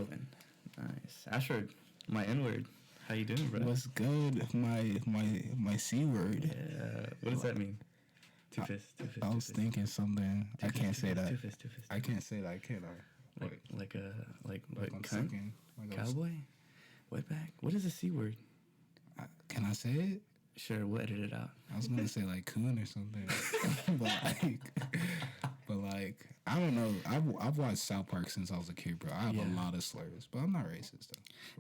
open. Nice. Ashford, my N-word. How you doing, bro? What's good? My C word. Yeah. What does that mean? Two-fist. I was thinking something. I can't say that. Two-fist. I can't say that, can I? Like I'm cunt? sucking. Like Cowboy? Wetback? What is the C word? Can I say it? Sure, we'll edit it out. I was gonna say like coon or something, but like I don't know. I've watched South Park since I was a kid, bro. I have a lot of slurs, but I'm not racist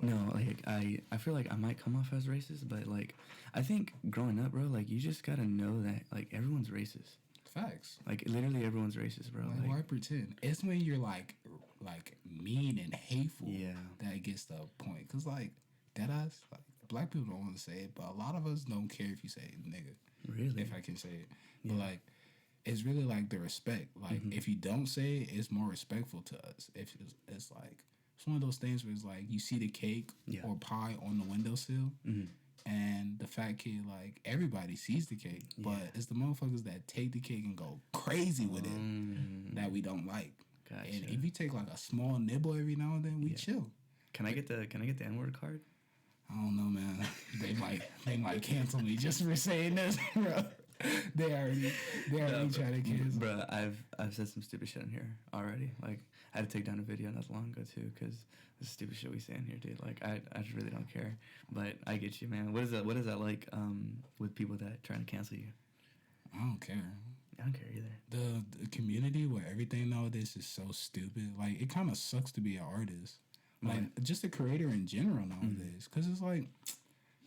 though. No, like I feel like I might come off as racist, but like I think growing up, bro, like you just gotta know that like everyone's racist. Facts. Like literally everyone's racist, bro. Like why pretend? It's when you're like mean and hateful that it gets the point. Cause like deadass, like black people don't want to say it, but a lot of us don't care if you say nigga. Really? If I can say it. Yeah. But like it's really like the respect. Like if you don't say it, it's more respectful to us. If it's like it's one of those things where it's like you see the cake or pie on the windowsill. And the fat kid, like, everybody sees the cake. But it's the motherfuckers that take the cake and go crazy with it that we don't like. Gotcha. And if you take, like, a small nibble every now and then, we chill. Can I get the N-word card? I don't know, man. They might cancel me just for saying this, bro. They already trying to cancel. Bro, I've said some stupid shit in here already. Like, I had to take down a video not long ago, too, because the stupid shit we say in here, dude. Like, I just really don't care. But I get you, man. What is that like with people that trying to cancel you? I don't care. I don't care either. The community where everything nowadays is so stupid. Like, it kind of sucks to be an artist. Like, just a creator in general nowadays. Because it's like,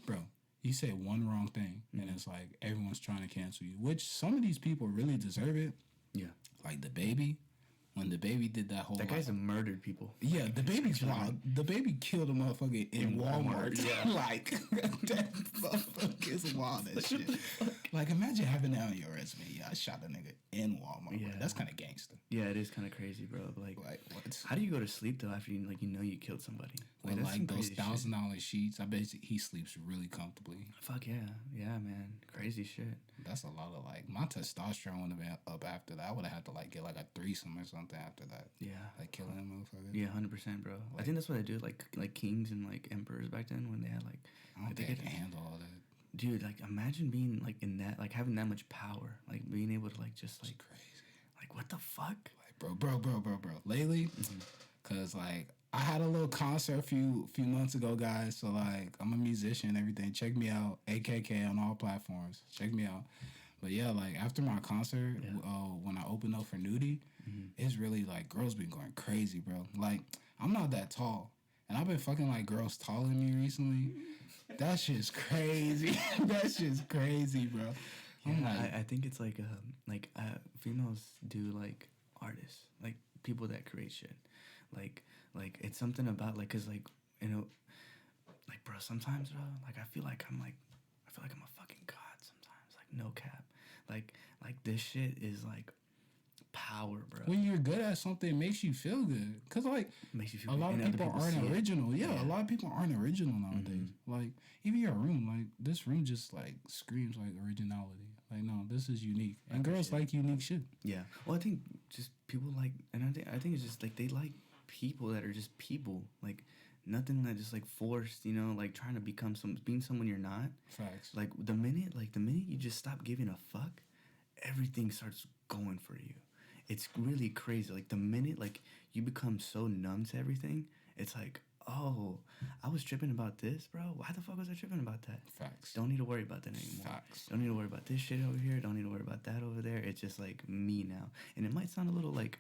bro, you say one wrong thing, and it's like everyone's trying to cancel you. Which some of these people really deserve it. Yeah. Like the baby. When the baby did that whole... That guy's murdered people. Yeah, the baby's wild. The baby killed a motherfucker in Walmart. Yeah. Like, that motherfucker is wild as shit. Like, imagine having that on your resume. Yeah, I shot a nigga in Walmart. Yeah. That's kind of gangster. Yeah, it is kind of crazy, bro. Like what? How do you go to sleep, though, after you know you killed somebody? Like those $1,000 sheets, I bet he sleeps really comfortably. Fuck yeah. Yeah, man. Crazy shit. That's a lot of, like... My testosterone would have been up after that. I would have had to, like, get, like, a threesome or something after that. Yeah. Like killing them motherfuckers. Yeah, 100%, bro. Like, I think that's what they do, like kings and like emperors back then when they had like... I don't think they can handle all that. Dude, like imagine being like in that, like having that much power, like being able to like just like... It's crazy. Like what the fuck? Like bro. Lately, cause like I had a little concert a few months ago, guys. So like I'm a musician and everything. Check me out, AKK on all platforms. Check me out. But yeah, like after my concert, when I opened up for Nudie, it's really like girls been going crazy, bro. Like I'm not that tall, and I've been fucking like girls taller than me recently. That shit's crazy. That shit's crazy, bro. Yeah, I think it's like females do like artists, like people that create shit, like it's something about like, cause like, you know, like bro, sometimes bro, like I feel like I'm a fucking god sometimes, like no cap, like this shit is like power, bro. When you're good at something, it makes you feel good. Cause like makes you feel a lot of people aren't original. Yeah, a lot of people aren't original nowadays. Like even your room, like this room just like screams like originality. Like no, this is unique, and girls like unique shit. Yeah. Well, I think just people like, and I think it's just like they like people that are just people, like nothing that just like forced, you know, like trying to being someone you're not. Facts. Like the minute you just stop giving a fuck, everything starts going for you. It's really crazy. Like the minute like you become so numb to everything, it's like, oh, I was tripping about this, bro. Why the fuck was I tripping about that? Facts. Don't need to worry about that anymore. Facts. Don't need to worry about this shit over here. Don't need to worry about that over there. It's just like me now. And it might sound a little like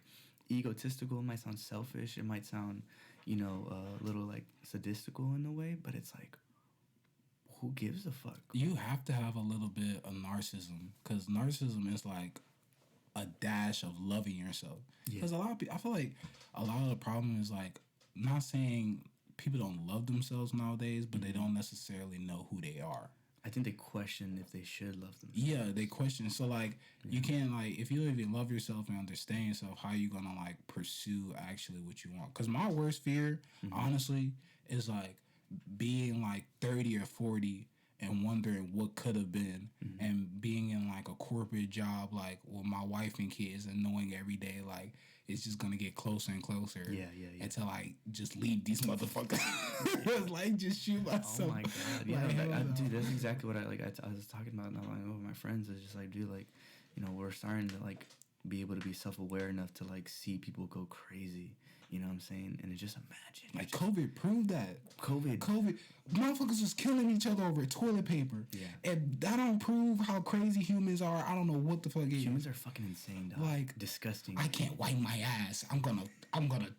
egotistical. It might sound selfish. It might sound, you know, a little like sadistical in a way. But it's like, who gives a fuck? You have to have a little bit of narcissism, because narcissism is like a dash of loving yourself. Because a lot of people, I feel like a lot of the problem is like, not saying people don't love themselves nowadays, but they don't necessarily know who they are. I think they question if they should love themselves. Yeah, they question. So like, you can't like, if you even love yourself and understand yourself, how are you gonna like pursue actually what you want? Because my worst fear, honestly, is like being like 30 or 40 and wondering what could have been, and being in like a corporate job like with my wife and kids, and knowing every day like it's just gonna get closer and closer. Yeah. Until I just leave these motherfuckers. Like just shoot myself. Oh my god. Yeah, Like, dude, that's exactly what I was talking about not long ago with my friends. It's just like, dude, like, you know, we're starting to like be able to be self-aware enough to like see people go crazy. You know what I'm saying? And it's just imagine. Like COVID proved that. COVID. Motherfuckers was killing each other over toilet paper. Yeah. And that don't prove how crazy humans are. I don't know what the fuck it is. Humans are fucking insane, dog. Like disgusting. I can't wipe my ass. I'm gonna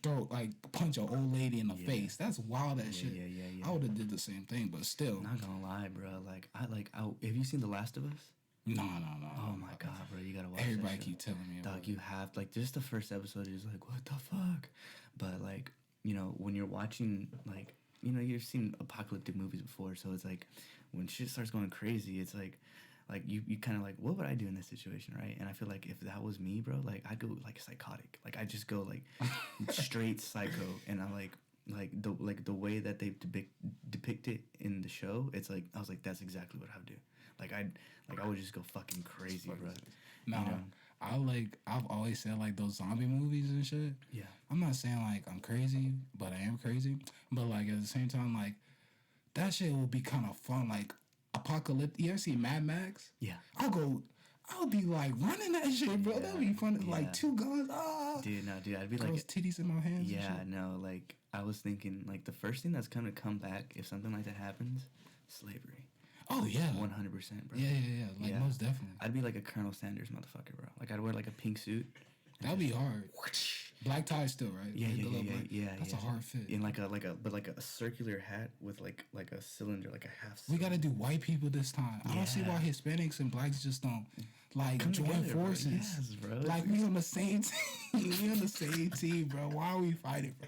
throw punch an old lady in the face. That's wild as shit. Yeah. I would have did the same thing, but still. Not gonna lie, bro. Like have you seen The Last of Us? No. Oh my god, bro, you gotta watch. Everybody that keep telling me about dog, you have like just the first episode is like, what the fuck? But like, you know, when you're watching, like, you know, you've seen apocalyptic movies before, so it's like when shit starts going crazy, it's like you kind of like, what would I do in this situation, right? And I feel like if that was me, bro, like I'd go like psychotic, like I just go like straight psycho, and I like the way that they depict it in the show, it's like I was like, that's exactly what I would do. Like I would just go fucking crazy, bro. No, you know? I've always said like those zombie movies and shit. Yeah. I'm not saying like I'm crazy, but I am crazy. But like at the same time, like that shit will be kind of fun. Like apocalyptic. You ever see Mad Max? Yeah. I'll be like running that shit, bro. That'd be fun. Yeah. Like 2 guns. Dude, I'd be like titties in my hands. Yeah, no, like I was thinking, like the first thing that's gonna come back if something like that happens, slavery. Oh yeah, 100%, bro. Yeah. Like most definitely. I'd be like a Colonel Sanders motherfucker, bro. Like I'd wear like a pink suit. That'd be hard. Black tie still, right? Yeah. That's a hard fit. In like a circular hat with like a cylinder, like a half. We gotta do white people this time. I don't see why Hispanics and blacks just don't like come join together, forces. Bro. Yes, bro. Like we on the same team. We on the same team, bro. Why are we fighting, bro?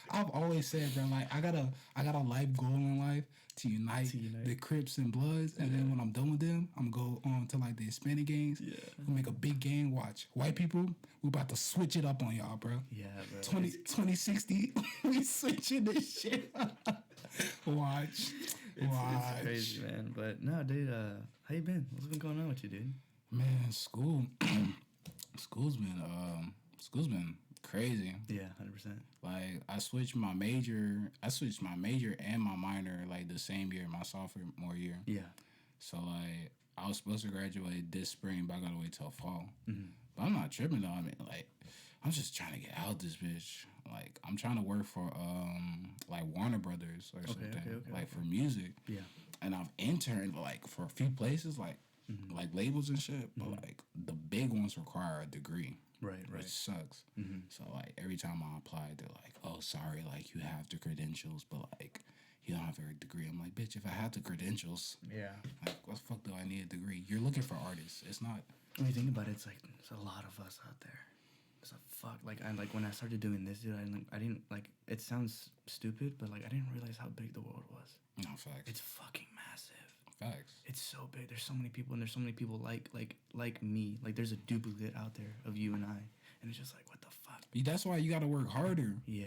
I've always said, bro, like I got a life goal in life to unite the Crips and Bloods, and then when I'm done with them, I'm gonna go on to like the Hispanic gangs. Yeah. We'll make a big gang. Watch white people. We about to switch it up on y'all, bro. Yeah, bro. 2060, we switching this shit up. Watch. It's crazy, man. But no, dude, how you been? What's been going on with you, dude? Man, school's been crazy. Yeah, 100%. Like I switched my major and my minor like the same year, my sophomore year. Yeah. So like I was supposed to graduate this spring, but I gotta wait till fall. Mm-hmm. But I'm not tripping though. I mean, like I'm just trying to get out this bitch. Like I'm trying to work for like Warner Brothers or something, like for music. Yeah. And I've interned like for a few places, like like labels and shit. But like the big ones require a degree. Right. Which sucks. Mm-hmm. So like every time I apply, they're like, "Oh, sorry, like you have the credentials, but like you don't have a degree." I'm like, "Bitch, if I have the credentials, like what the fuck do I need a degree? You're looking for artists. It's not." When you think about it, it's like there's a lot of us out there. It's a fuck. Like I when I started doing this, dude, I didn't like. It sounds stupid, but like I didn't realize how big the world was. No facts. It's fucking massive. Facts. It's so big. There's so many people, and there's so many people like me. Like there's a duplicate out there of you and I, and it's just like, what the fuck? That's why you gotta work harder. Yeah.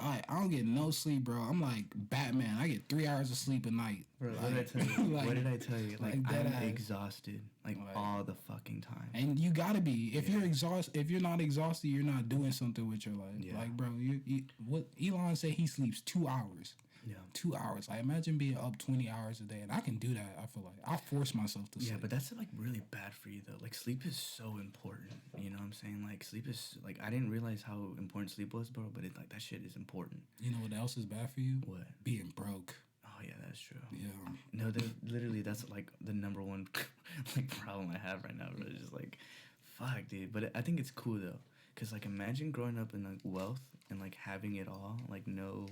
I don't get no sleep, bro. I'm like Batman. I get 3 hours of sleep a night. Bro, like, what did I tell you? like, what did I tell you? Like I'm exhausted, like Like, all the fucking time. And you gotta be. If you're exhausted, if you're not exhausted, you're not doing something with your life. Yeah. Like, bro, you what Elon said he sleeps 2 hours. Yeah. 2 hours. I imagine being up 20 hours a day, and I can do that. I feel like I force myself to sleep. Yeah, but that's like really bad for you though. Like sleep is so important. You know what I'm saying? Like sleep is like I didn't realize how important sleep was, bro. But like that shit is important. You know what else is bad for you? What? Being broke. Oh yeah, that's true. Yeah. No, literally that's like the number one like problem I have right now, bro. It's just like, fuck, dude. But I think it's cool though, cause like imagine growing up in like wealth and like having it all, like no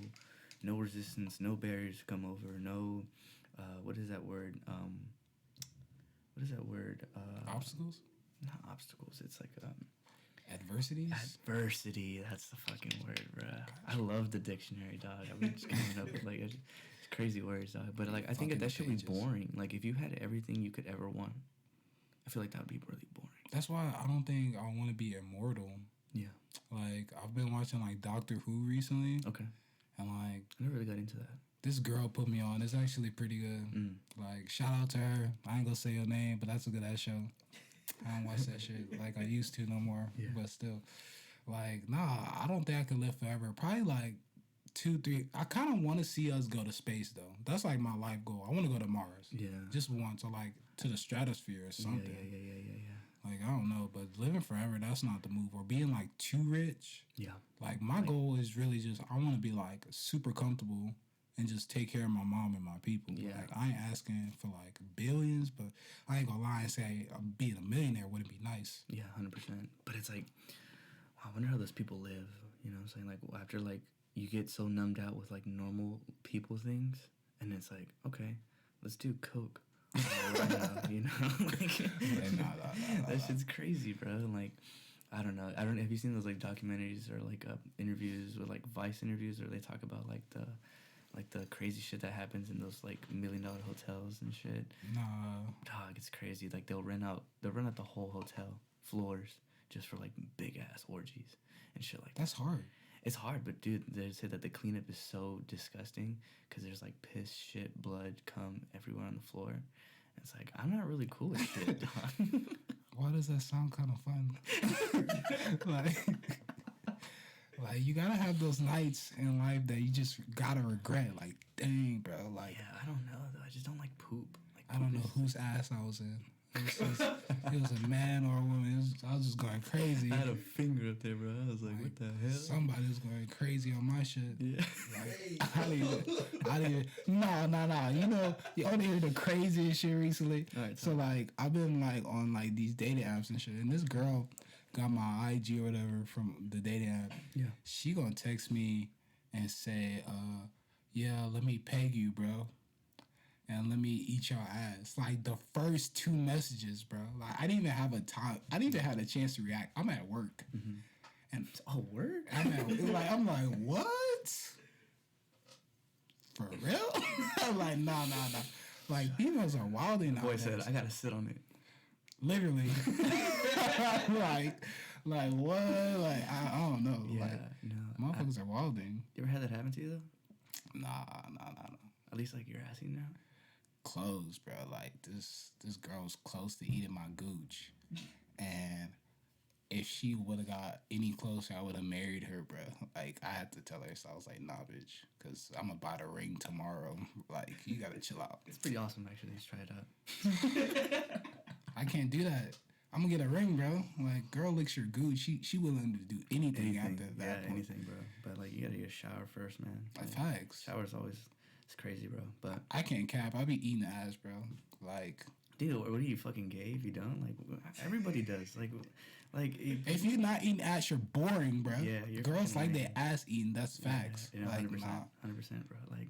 resistance, no barriers to come over, no, what is that word? Obstacles? Not obstacles. It's like adversities. Adversity. That's the fucking word, bro. I love the dictionary, dog. I've been just coming up with like it's crazy words, dog. But like I think that should be boring. Like if you had everything you could ever want, I feel like that would be really boring. That's why I don't think I want to be immortal. Yeah. Like I've been watching like Doctor Who recently. Okay. And like I never really got into that. This girl put me on. It's actually pretty good. Like shout out to her. I ain't gonna say her name, but that's a good ass show. I don't watch that shit like I used to no more. Yeah. But still. Like, nah, I don't think I could live forever. Probably like 2, 3. I kind of want to see us go to space though. That's like my life goal. I want to go to Mars. Yeah. Just once, or like to the stratosphere or something. Yeah. Like, I don't know, but living forever, that's not the move. Or being like too rich. Yeah. Like, my goal is really just, I want to be like super comfortable and just take care of my mom and my people. Yeah. Like, I ain't asking for like billions, but I ain't gonna lie and say being a millionaire wouldn't be nice. Yeah, 100%. But it's like, I wonder how those people live. You know what I'm saying? Like, after like you get so numbed out with like normal people things, and it's like, okay, let's do coke. Right now, you know, like that shit's crazy, bro. Like, I don't know. Have you seen those like documentaries or like interviews or like Vice interviews where they talk about like the crazy shit that happens in those like $1 million hotels and shit? Nah. Dog, it's crazy. Like they'll rent out the whole hotel floors just for like big ass orgies and shit like that. That's hard. It's hard, but dude, they say that the cleanup is so disgusting because there's like piss, shit, blood, cum everywhere on the floor. And it's like, I'm not really cool with shit, dog. Why does that sound kind of fun? like you gotta have those nights in life that you just gotta regret. Like, dang, bro. Like, yeah, I don't know though. I just don't like poop. Like, I don't know whose ass I was in. It was a man or a woman. I was just going crazy. I had a finger up there, bro. I was like, what the hell? Somebody was going crazy on my shit. Yeah. Like, I didn't even. No. You know, you only hear the craziest shit recently. Right, so, like, I've been, like, on, like, these dating apps and shit. And this girl got my IG or whatever from the dating app. Yeah. She gonna text me and say, yeah, let me peg you, bro. And let me eat your ass. Like, the first 2 messages, bro. Like, I didn't even have a chance to react. I'm at work. Mm-hmm. And work? I'm like, what? For real? I'm like, nah. Like, females are wilding out. Boy said, I gotta sit on it. Literally. like what? Like, I don't know. Yeah, like, no. motherfuckers are wilding. You ever had that happen to you, though? Nah. At least, like, you're asking now? Close, bro. Like, this girl was close to eating my gooch. And if she would have got any closer, I would have married her, bro. Like, I had to tell her. So I was like, nah, bitch. Because I'm going to buy the ring tomorrow. Like, you got to chill out. It's pretty awesome, actually. Just try it out. I can't do that. I'm going to get a ring, bro. Like, girl licks your gooch. She willing to do anything after that. Yeah, anything, bro. But, like, you got to get a shower first, man. Like, facts. Shower's always... It's crazy, bro. But I can't cap. I be eating ass, bro. Like, dude, what are you, fucking gay if you don't? Like, everybody does. Like if you're not eating ass, you're boring, bro. Yeah, you're girls like their ass eating. That's facts. Yeah, 100%, 100%, bro. Like,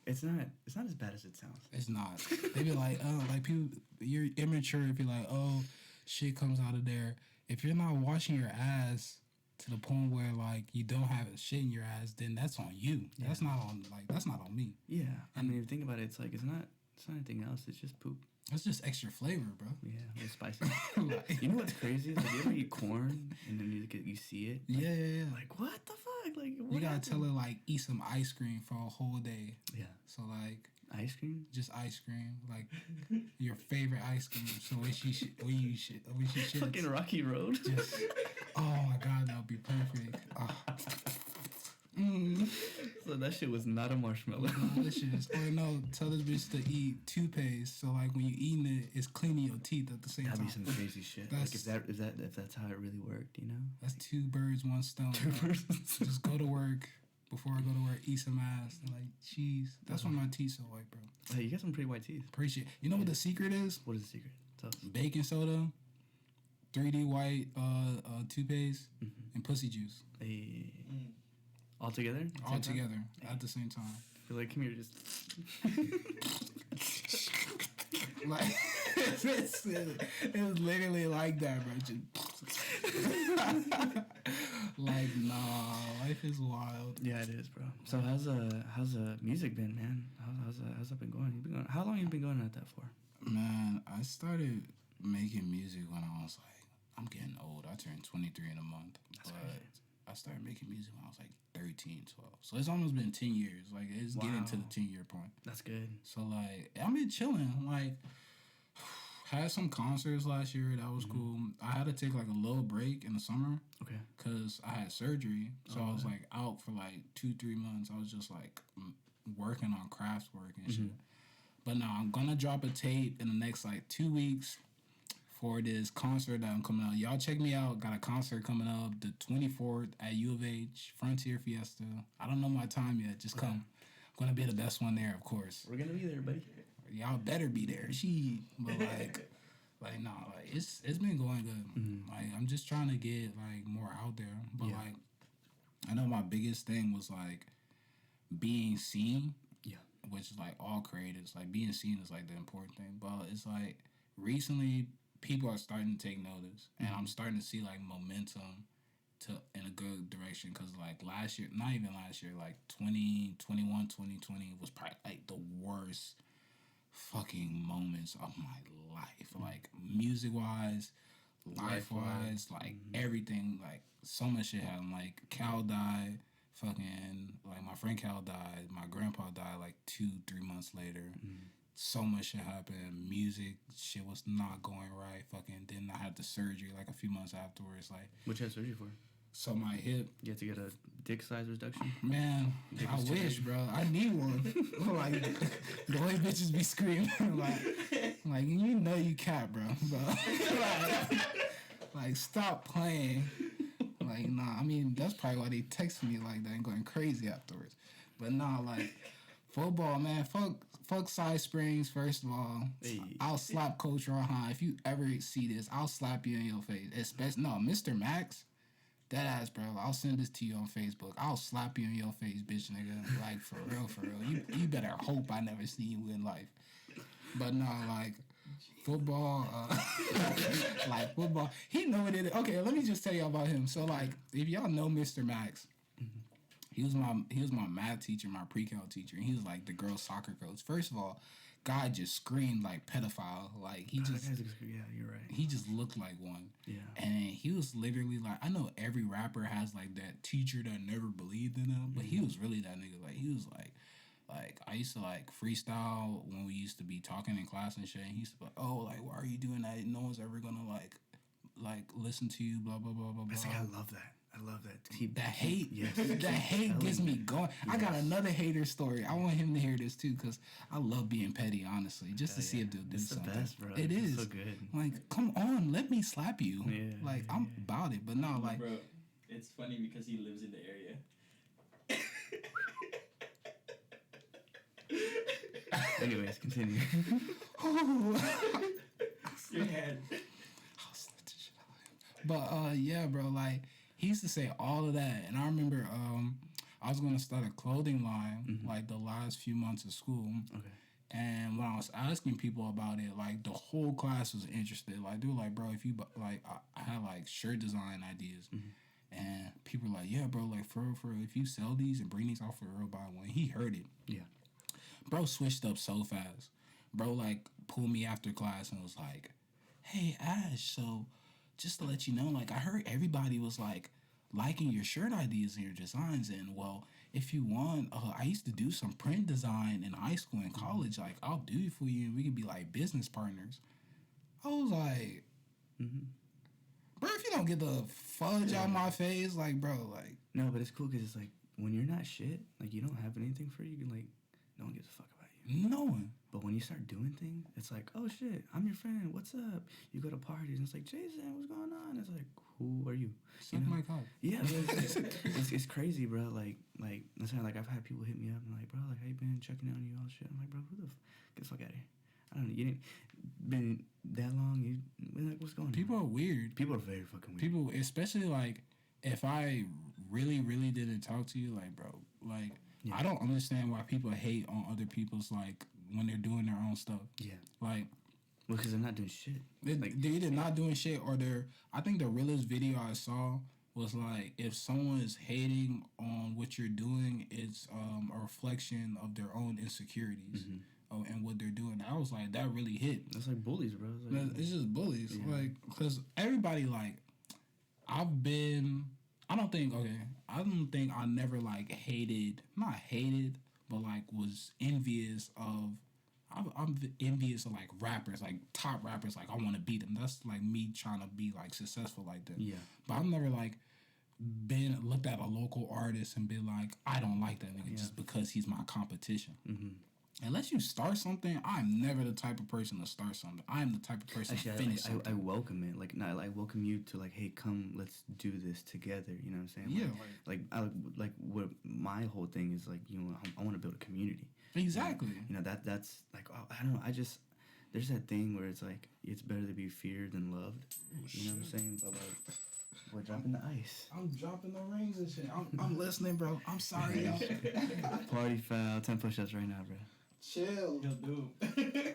it's not as bad as it sounds. It's not. They be like, oh, like people, you're immature if you're like, oh, shit comes out of there. If you're not washing your ass to the point where like you don't have shit in your ass, then that's on you. Yeah. That's not on me. Yeah, I mean, if you think about it, it's like it's not anything else. It's just poop. It's just extra flavor, bro. Yeah, a little spicy. Like, you know what's crazy? Like, you ever eat corn and then you see it? Like, yeah. Like, what the fuck? Like, what you gotta happened? tell her like eat some ice cream for a whole day. Yeah. So like ice cream, just ice cream, like your favorite ice cream. So when she shits, fucking Rocky Road. Just, oh my god, that would be perfect. So that shit was not a marshmallow. Delicious. Or no, tell this bitch to eat toothpaste. So like when you eating it, it's cleaning your teeth at the same time. That'd be some crazy shit. Like if that's how it really worked, you know? That's 2 birds, 1 stone. 2 birds. Just go to work. Before I go to work, eat some ass and like cheese. That's why my teeth so white, bro. Hey, you got some pretty white teeth. Appreciate. You know what the secret is? What is the secret? Tell us. Baking soda, 3D white toothpaste, and pussy juice. Hey. All together? All together at the same time. Feel like, come here, just. Like it's literally like that, bro. Like, nah, life is wild. Yeah, it is, bro. So how's music been, man? How's that been going? How long you been going at that for? Man, I started making music when I was like, I'm getting old. I turned 23 in a month. That's crazy. I started making music when I was like 13, 12. So it's almost been 10 years. Like, it's getting to the 10-year point. That's good. So, like, I've been chilling. Like, Had some concerts last year. That was cool. I had to take like a little break in the summer. Okay. Cause I had surgery, so I was like out for like 2-3 months. I was just like working on crafts work and shit. But now I'm gonna drop a tape in the next like 2 weeks for this concert that I'm coming out. Y'all check me out. Got a concert coming up the 24th at U of H Frontier Fiesta. I don't know my time yet. Just come. I'm gonna be the best one there, of course. We're gonna be there, buddy. Y'all better be there. But it's been going good. Like I'm just trying to get like more out there. But like I know my biggest thing was like being seen. Yeah. Which is like all creatives. Like being seen is like the important thing. But it's like recently people are starting to take notice, and I'm starting to see like momentum in a good direction. Cause like last year, not even last year, like 2021, 2020 was probably like the worst fucking moments of my life, like music wise, life wise, like everything. Like so much shit happened. Like Cal died, fucking like my friend Cal died. My grandpa died like 2-3 months later. So much shit happened. Music shit was not going right. Fucking then I had the surgery like a few months afterwards. Like what you had surgery for? So my hip. You had to get a dick size reduction? Man, I wish, bro. I need one. Like the way bitches be screaming, like you know you cap, bro. Like stop playing. Like nah, I mean that's probably why they texting me like that and going crazy afterwards. But nah, like football, man. Fuck Side Springs. First of all, I'll slap Coach Rohan. If you ever see this, I'll slap you in your face. Especially Mr. Max. That ass, bro. I'll send this to you on Facebook. I'll slap you in your face, bitch, nigga. Like, for real. You better hope I never see you in life. But no, like, football, like, football. He know what it is. Okay, let me just tell you about him. So, like, if y'all know Mr. Max, he was my math teacher, my pre-cal teacher, and he was, like, the girls' soccer coach. First of all, God just screamed like pedophile. Like he just yeah, you're right. He just looked like one. Yeah. And he was literally like, I know every rapper has like that teacher that never believed in them, but he was really that nigga. Like he was like I used to like freestyle when we used to be talking in class and shit. And he used to be like, oh, like why are you doing that? No one's ever gonna like listen to you. Blah blah blah blah blah. It's like I love that. That hate, yes. That hate gets me going. Yes. I got another hater story. I want him to hear this too, because I love being petty, honestly, just to see if they'll do something. It's the best, bro. It is so good. Like, come on, let me slap you. Yeah, like, I'm about it, but no, like, bro, it's funny because he lives in the area. Anyways, continue. Your head. But yeah, bro, like. He used to say all of that, and I remember I was going to start a clothing line like the last few months of school. Okay. And when I was asking people about it, like the whole class was interested. Like they were like, "Bro, if you like," I had like shirt design ideas, and people were like, "Yeah, bro, like for real, if you sell these and bring these out for real, buy one." He heard it. Yeah. Bro switched up so fast. Bro like pulled me after class and was like, "Hey Ash, so." Just to let you know, like, I heard everybody was, like, liking your shirt ideas and your designs. And, well, if you want, I used to do some print design in high school and college. Like, I'll do it for you, and we could be, like, business partners. I was like, bro, if you don't get the fudge out my face, like, bro, like. No, but it's cool because it's, like, when you're not shit, like, you don't have anything for you, like, no one gives a fuck about you. No one. But when you start doing things, it's like, oh shit, I'm your friend. What's up? You go to parties, and it's like, Jason, what's going on? It's like, who are you? Suck my cock. Yeah, it's crazy, bro. Like that's how like I've had people hit me up and like, bro, like how you been checking on you all shit. I'm like, bro, get the fuck out of here. I don't know. You didn't been that long. You like what's going on? People are weird. People are very fucking weird. People, especially like if I really didn't talk to you, like, bro, like I don't understand why people hate on other people's like. When they're doing their own stuff. Yeah. Like. Well, because they're not doing shit. They're either not doing shit or I think the realest video I saw was like, if someone is hating on what you're doing, it's a reflection of their own insecurities and what they're doing. I was like, that really hit. That's like bullies, bro. It's just bullies. Yeah. Like, because everybody, like, I don't think I never, like, not hated, but like was envious of I'm envious of like rappers, like top rappers. Like I want to beat them. That's like me trying to be like successful like them. Yeah. But I've never like been looked at a local artist and been like, I don't like that nigga just because he's my competition. Unless you start something, I'm never the type of person to start something. I'm the type of person to finish something. I welcome it. Like, not, I welcome you to like, hey, come, let's do this together. You know what I'm saying? Yeah. Like what my whole thing is like, you know, I want to build a community. Exactly. You know, that's like, I don't know. There's that thing where it's like, it's better to be feared than loved. You know what I'm saying? But like, we're dropping the ice. I'm dropping the rings and shit. I'm listening, bro. I'm sorry, y'all. Party foul, 10 push-ups right now, bro. Chill. He'll do.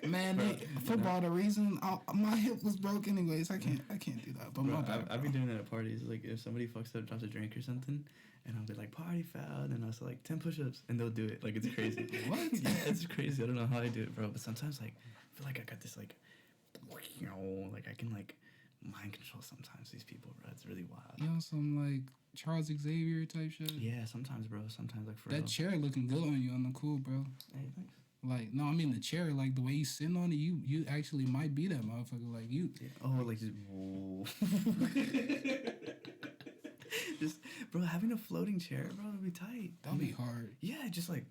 Man, football, the reason my hip was broke anyways. I can't do that. But Bro, my bad, I've been doing that at parties. Like, if somebody fucks up, drops a drink or something, and I'll be like, party foul, and I'll say like 10 push-ups, and they'll do it. Like, it's crazy. What? Yeah, it's crazy. I don't know how I do it, bro. But sometimes, like, I feel like I got this, like, you know, like, I can, like, mind control sometimes these people, bro. It's really wild. You know, some like Charles Xavier type shit. Yeah, sometimes, bro. Sometimes, like, for That real. chair looking good on you on the cool, bro. Hey, thanks. Like, no, I mean the chair, like the way you sitting on it, you actually might be that motherfucker. Like you. Yeah. Oh, like just whoa. Just, bro, having a floating chair, bro, would be tight. That'd be hard. Yeah, just like.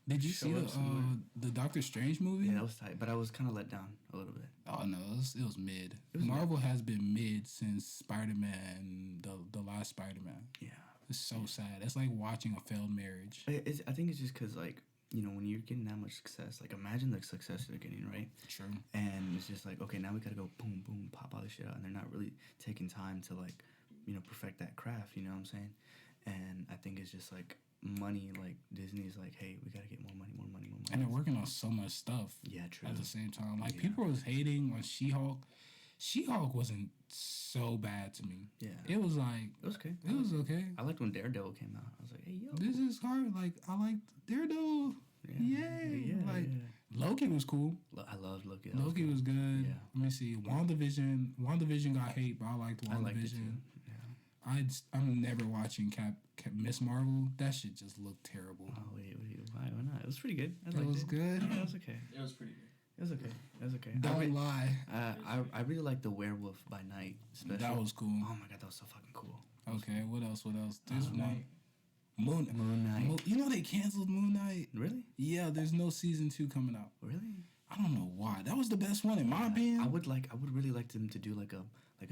Did you Show see up somewhere. the Doctor Strange movie? Yeah, that was tight, but I was kind of let down a little bit. Oh no, it was mid. It was Marvel has been mid since Spider-Man, the last Spider-Man. Yeah. It's so sad. It's like watching a failed marriage. I think it's just because, like, you know, when you're getting that much success, like, imagine the success they're getting, right? True. And it's just like, okay, now we gotta go boom, boom, pop all this shit out. And they're not really taking time to, like, you know, perfect that craft, you know what I'm saying? And I think it's just, like, money, like, Disney's like, hey, we gotta get more money. And they're working on so much stuff. Yeah, true. At the same time. Like, Yeah. people was hating on She-Hulk. She-Hulk wasn't so bad to me. Yeah. It was like, It was okay. it was okay. I liked when Daredevil came out. I was like, hey, yo. This is hard. Like, I liked Daredevil. Yay. Like, Loki was cool. I loved Loki. Loki was good. Yeah. Let me see. WandaVision got hate, but I liked WandaVision. I liked it too. Yeah. I'm never watching Miss Marvel. That shit just looked terrible. Oh, wait, why not? It was pretty good. I It liked was good. Yeah, it was okay. It was pretty good. It was okay. It was okay. Don't lie. I really like the Werewolf by Night special. That was cool. Oh my god, that was so fucking cool. Okay, what else? There's one. Knight. Moon Knight. You know they canceled Moon Knight? Really? Yeah, there's no season 2 coming out. Really? I don't know why. That was the best one in my opinion. I would really like them to do like a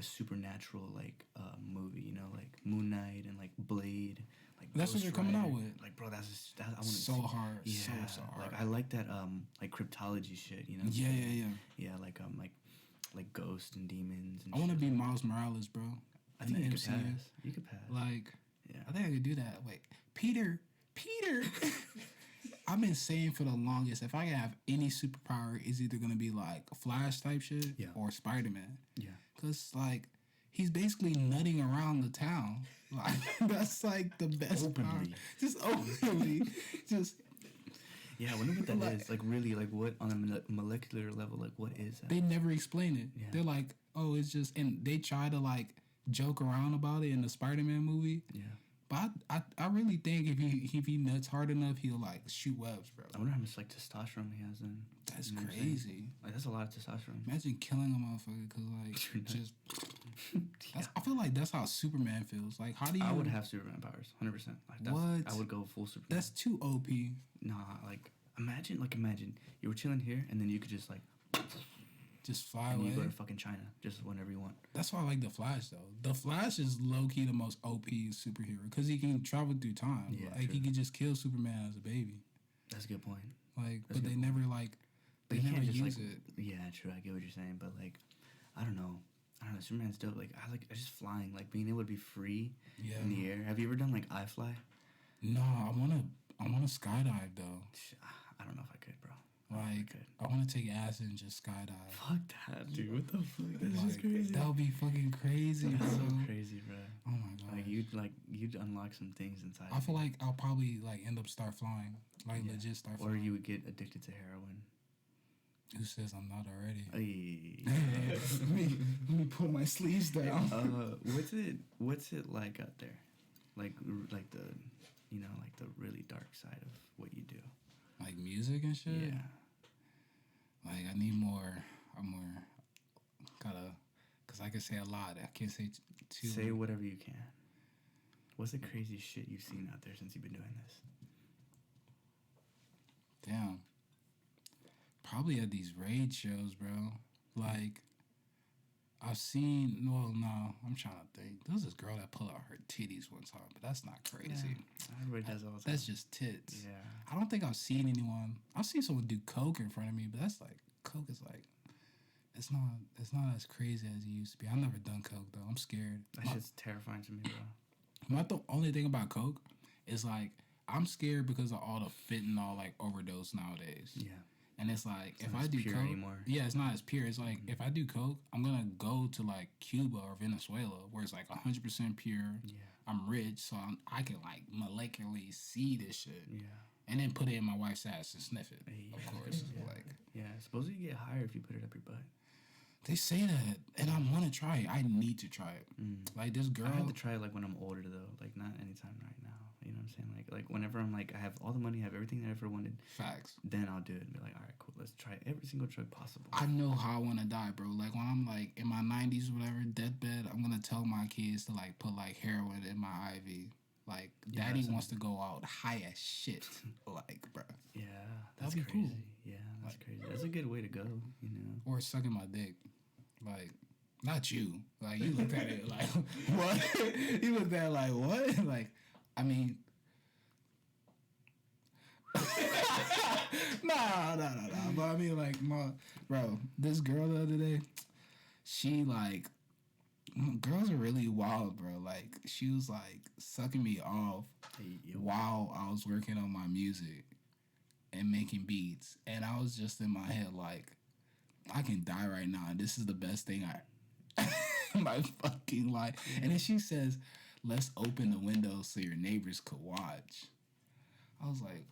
supernatural like movie, you know, like Moon Knight and like Blade. Like That's what Ghost they're coming out Rider. with. Like, bro, I want So hard. Yeah, So hard. like I like that like cryptology shit, you know. Yeah. Yeah, like ghosts and demons. And I want to shit. be Miles Morales, bro. I in think the you could MCU. pass. You could pass. Like, Yeah. I think I could do that. Wait, Peter. I've been saying for the longest, if I could have any superpower, it's either gonna be like Flash type shit or Spider-Man. Yeah. Cause like he's basically nutting around the town. Like that's like the best Openly. power. Just openly, just. Yeah, I wonder what that Like- is. Like, really, like, what, on a molecular level, like, what is that? They never explain it. Yeah. They're like, oh, it's just, and they try to like joke around about it in the Spider-Man movie. Yeah. But I really think if he nuts hard enough, he'll like shoot webs, bro. I wonder how much, like, testosterone he has then. That's You know what I'm saying? crazy. Like, that's a lot of testosterone. Imagine killing a motherfucker because like just. I feel like that's how Superman feels. Like, how do you? I would have Superman powers, 100%. Like, that's, What? I would go full Superman. That's too OP. Nah, like, imagine you were chilling here, and then you could just, like, Just fly and away. you go to fucking China, just whenever you want. That's why I like the Flash though. The Flash is low key the most OP superhero because he can travel through time. Yeah, like true. he could just kill Superman as a baby. That's a good point. Like, That's but a they good never like. They But you never can't just, use like, it. Yeah, true, I get what you're saying, but, like, I don't know, Superman's dope. Like, I just flying, like, being able to be free Yeah. in the air. Have you ever done, like, iFly? No, I wanna skydive though. I don't know if I could, bro. Like, could. I wanna take acid and just skydive. Fuck that, dude. What the fuck? That's Like, just crazy. that would be fucking crazy, That's bro. so crazy, bro. Oh my god. You'd unlock some things inside. I feel like I'll probably like end up start flying, like Yeah. legit start Or flying. you would get addicted to heroin. Who says I'm not already? Ay. let me pull my sleeves down. What's it like out there? Like the, like the really dark side of what you do. Like music and shit. Yeah. Like I need more. I'm more gotta, cause I can say a lot. I can't say too. Say whatever you can. What's the craziest shit you've seen out there since you've been doing this? Damn. Probably at these raid shows, bro. Like, I've seen. Well, no, I'm trying to think. There was this girl that pulled out her titties one time, but that's not crazy. Yeah, everybody does all the time. That's just tits. Yeah. I don't think I've seen anyone. I've seen someone do coke in front of me, but that's like coke is like. It's not as crazy as it used to be. I've never done coke though. I'm scared. That shit's terrifying to me, bro. The only thing about coke is like I'm scared because of all the fentanyl like overdose nowadays. Yeah. And it's like It's if not I as do pure coke, anymore. yeah, it's not as pure. It's like if I do coke, I'm gonna go to like Cuba or Venezuela where it's like 100% pure. Yeah. I'm rich, so I can like molecularly see this shit. Yeah. And then put it in my wife's ass and sniff it. Yeah. Of course, Yeah. like Yeah. Supposedly you get higher if you put it up your butt. they say that, and I want to try it. I need to try it. Like this girl. I have to try it like when I'm older though, like not anytime right now. You know what I'm saying? Like whenever I'm like I have all the money, I have everything that I ever wanted. Facts. Then I'll do it and be like, all right, cool, let's try every single drug possible. I know how I want to die, bro. Like when I'm like in my 90s, or whatever, deathbed, I'm gonna tell my kids to like put like heroin in my IV. Like, Yeah, daddy that's wants to go out high as shit. Like, bro. Yeah, that's That'd be crazy. cool. Yeah, that's crazy. That's a good way to go. You know. Or sucking my dick. Like, not you. Like, you looked at it like, what? You looked at it like, what? Like, I mean. Nah. But I mean, like, bro, this girl the other day, she, like, girls are really wild, bro. Like, she was, like, sucking me off while I was working on my music and making beats. And I was just in my head, like, I can die right now, and this is the best thing in my fucking life. And then she says, let's open the window so your neighbors could watch. I was like,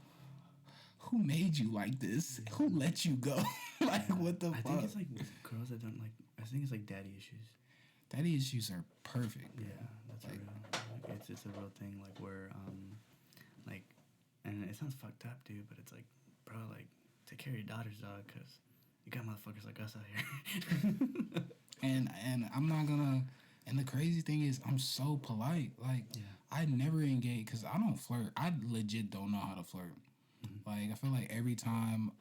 who made you like this? Who let you go? Like, what the fuck? I think it's like girls that don't like. I think it's like daddy issues. Daddy issues are perfect. Yeah, that's real. Like, it's a real thing. Like where like, and it sounds fucked up, dude. But it's like, bro, like take care of your daughters, dog, because you got motherfuckers like us out here. and I'm not gonna. And the crazy thing is, I'm so polite. Like, I never engage because I don't flirt. I legit don't know how to flirt. Like, I feel like every time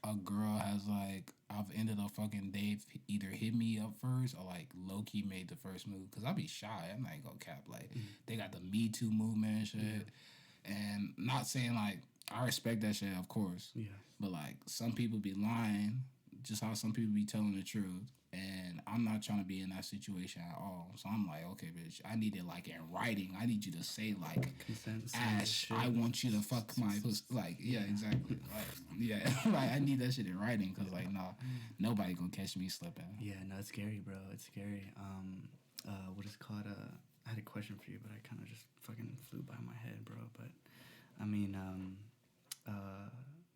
a girl has, like, I've ended up fucking, they've either hit me up first or, like, low-key made the first move. Because I be shy. I'm not gonna cap. Like, they got the Me Too movement and shit. Yeah. And not saying, like, I respect that shit, of course. Yeah. But, like, some people be lying, just how some people be telling the truth. And I'm not trying to be in that situation at all. So I'm like, okay, bitch, I need it like in writing. I need you to say like, consent, Ash, I want you to fuck my pussy. Like, yeah, exactly. Like, yeah, like I need that shit in writing because like, nah, nobody gonna catch me slipping. Yeah, no, it's scary, bro. It's scary. What is it called? I had a question for you, but I kind of just fucking flew by my head, bro. But I mean,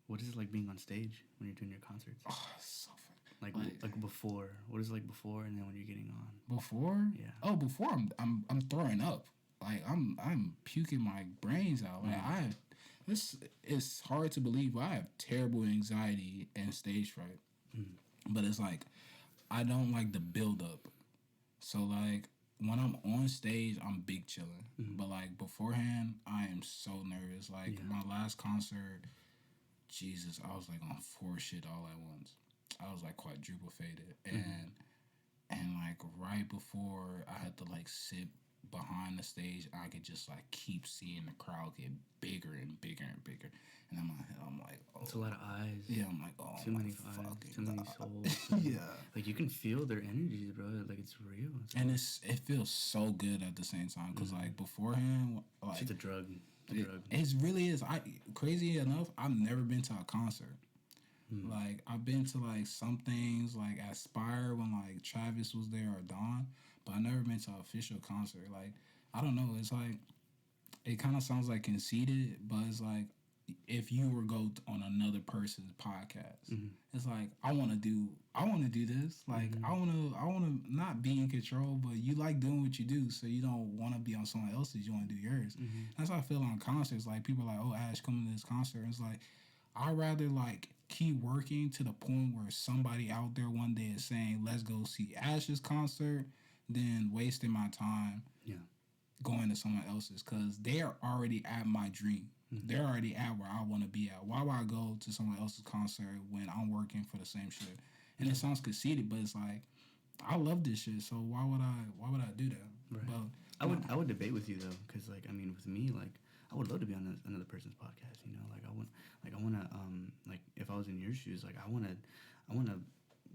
what is it like being on stage when you're doing your concerts? Oh, so fun. Like before, what is it like before, and then when you're getting on? Before? Yeah. Oh, before I'm throwing up. Like I'm puking my brains out. Like it's hard to believe, but I have terrible anxiety and stage fright. But it's like I don't like the build up. So like when I'm on stage, I'm big chilling. But like beforehand, I am so nervous. Like my last concert, Jesus, I was like on 4 shit all at once. I was like quadruple faded, and like right before I had to like sit behind the stage, I could just like keep seeing the crowd get bigger and bigger and bigger, and in my head I'm like, oh, it's a lot of eyes. Yeah, I'm like, oh, too many eyes, too many souls. Yeah, like you can feel their energies, bro. Like it's real. And it feels so good at the same time because like beforehand, like it's a drug. It really is. Crazy enough, I've never been to a concert. Like I've been to like some things like at Spire when like Travis was there or Dawn, but I've never been to an official concert. Like I don't know, it's like it kind of sounds like conceited, but it's like if you were go on another person's podcast, it's like I want to do this. Like I want to not be in control, but you like doing what you do, so you don't want to be on someone else's. You want to do yours. That's how I feel on concerts. Like people are like, oh, Ash, come to this concert. It's like I'd rather like keep working to the point where somebody out there one day is saying, "Let's go see Ash's concert," than wasting my time Yeah. going to someone else's, because they are already at my dream. Mm-hmm. They're already at where I want to be at. Why would I go to someone else's concert when I'm working for the same shit? And it sounds conceited, but it's like, I love this shit, so why would I do that? Right. But I would debate with you though, because like I mean with me, like I would love to be on another person's podcast. You know, like I want to like if I was in your shoes, like I want to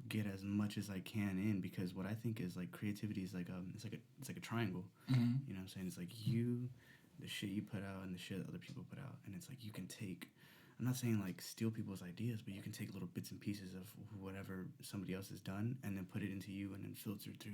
get as much as I can in, because what I think is like creativity is like it's like a triangle. mm-hmm. You know what I'm saying? It's like you, the shit you put out, and the shit that other people put out, and it's like you can take. I'm not saying like steal people's ideas, but you can take little bits and pieces of whatever somebody else has done, and then put it into you, and then filter through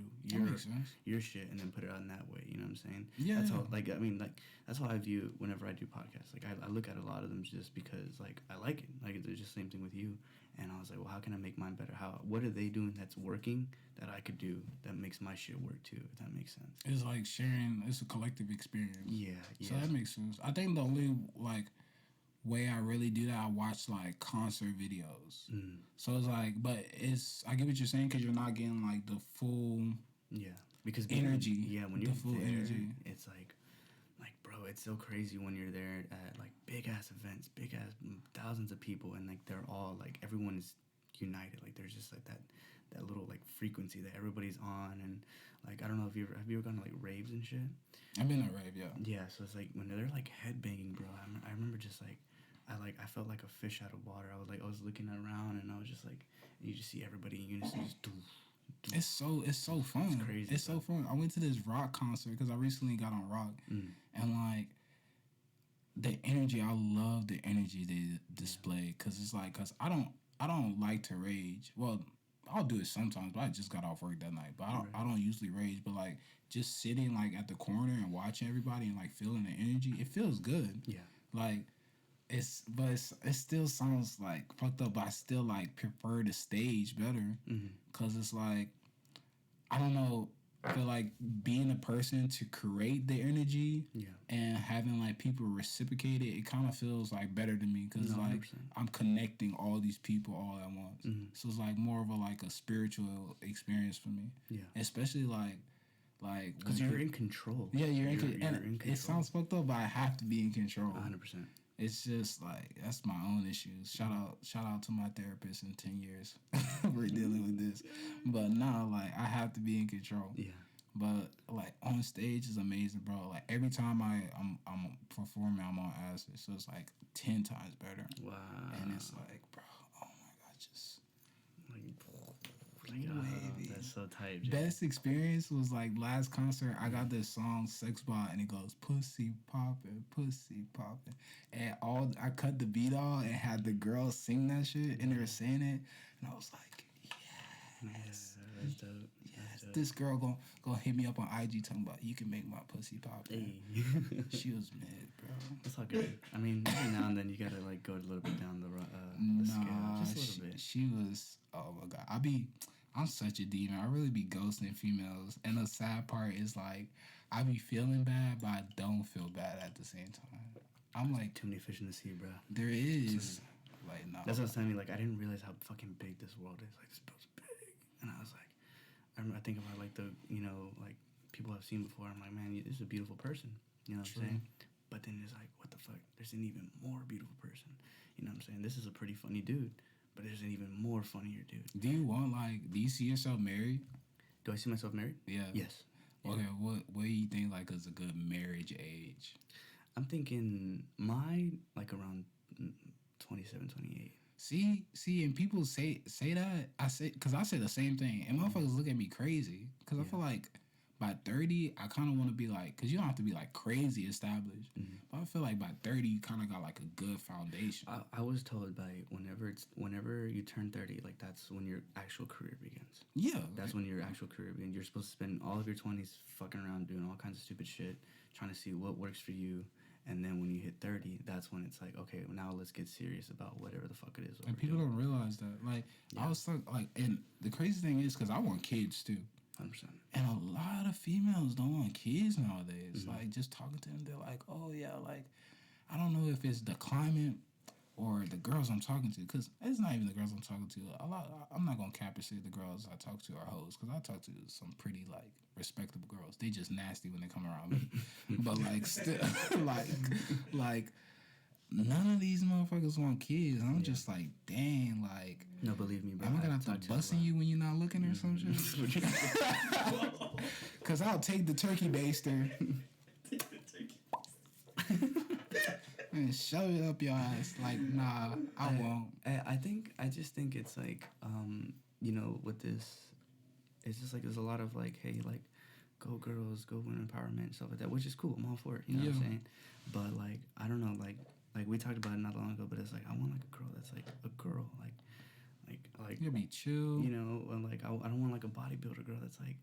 your shit, and then put it out in that way. You know what I'm saying? Yeah. That's how. Like I mean, like that's how I view it whenever I do podcasts. Like I look at a lot of them just because like I like it. Like it's just the same thing with you. And I was like, well, how can I make mine better? What are they doing that's working that I could do that makes my shit work too? If that makes sense. It's like sharing. It's a collective experience. Yeah. So that makes sense. I think the only like way I really do that, I watch like concert videos. So it's like, but I get what you're saying, because you're not getting like the full because energy. When you're full there, energy. it's like bro, it's so crazy when you're there at like big ass events, big ass thousands of people, and like they're all like everyone is united. Like there's just like that little like frequency that everybody's on, and like I don't know if have you ever gone to like raves and shit? I've been at rave, yeah. Yeah, so it's like when they're like headbanging, bro. I remember just like I felt like a fish out of water. I was looking around, and I was just like, and you just see everybody in unison just do. It's so fun. It's crazy. It's so fun. I went to this rock concert because I recently got on rock, and like the energy. I love the energy they display, because it's like, because I don't like to rage. Well, I'll do it sometimes, but I just got off work that night. But I don't usually rage. But like just sitting like at the corner and watching everybody and like feeling the energy, it feels good. Yeah. Like it still sounds like fucked up, but I still like prefer the stage better, because it's like, I don't know, I feel like being a person to create the energy and having like people reciprocate it kind of feels like better to me, because like 100%. I'm connecting all these people all at once. So it's like more of a spiritual experience for me. Yeah. Especially like because you're in control. Yeah, you're in control. control. It sounds fucked up, but I have to be in control. 100%. It's just like, that's my own issues. Shout out to my therapist in 10 years. We're dealing with this. But now, like, I have to be in control. Yeah. But like on stage is amazing, bro. Like every time I'm performing, I'm on acid, so it's like 10 times better. Wow. And it's like, bro, oh my god, just that's so tight. Jay. Best experience was like last concert. I got this song Sex Bot, and it goes pussy poppin', and I cut the beat off and had the girls sing that shit, and they were saying it, and I was like, yes, that's dope. Yes, that's dope. This girl gonna hit me up on IG talking about, you can make my pussy pop. Hey. She was mad, bro. That's all good. I mean, every now and then you gotta like go a little bit down the scale, just a little bit. She was, oh my god, I'm such a demon. I really be ghosting females. And the sad part is like, I be feeling bad, but I don't feel bad at the same time. I'm like, too many fish in the sea, bro. There is. Like, no. That's what I was telling you. Like, I didn't realize how fucking big this world is. Like, this world's big. And I was like, I think about like the, like people I've seen before. I'm like, man, this is a beautiful person. You know what I'm saying? But then it's like, what the fuck? There's an even more beautiful person. You know what I'm saying? This is a pretty funny dude. But there's an even more funnier dude. Do you see yourself married? Do I see myself married? Yeah. Yes. Okay, what do you think like is a good marriage age? I'm thinking like around 27, 28. See, and people say that. Because I say the same thing, and motherfuckers look at me crazy. Because I feel like by 30, I kind of want to be like, because you don't have to be like crazy established, but I feel like by 30, you kind of got like a good foundation. I was told by whenever you turn 30, like that's when your actual career begins. Yeah. That's when your actual career begins. You're supposed to spend all of your 20s fucking around doing all kinds of stupid shit, trying to see what works for you. And then when you hit 30, that's when it's like, okay, well, now let's get serious about whatever the fuck it is. And people don't realize that. Like, I was like, and the crazy thing is, because I want kids too. 100%. And a lot of females don't want kids nowadays. Like, just talking to them, they're like, oh yeah, like, I don't know if it's the climate or the girls I'm talking to, because it's not even the girls I'm talking to. I'm not gonna cap and say the girls I talk to are hoes, because I talk to some pretty like respectable girls. They just nasty when they come around me, but like still like none of these motherfuckers want kids. I'm just like, dang, like. No, believe me, bro. Am I gonna have to busting you when you're not looking or some shit? Cause I'll take the turkey baster and shove it up your ass. Like, nah, I won't. I just think it's like, you know, with this, it's just like there's a lot of like, hey, like, go girls, go women empowerment and stuff like that, which is cool. I'm all for it. You know what I'm saying? But like, I don't know, like we talked about it not long ago. But it's like I want like a girl that's like a girl, like You'll be chill. You know, and like I don't want like a bodybuilder girl that's like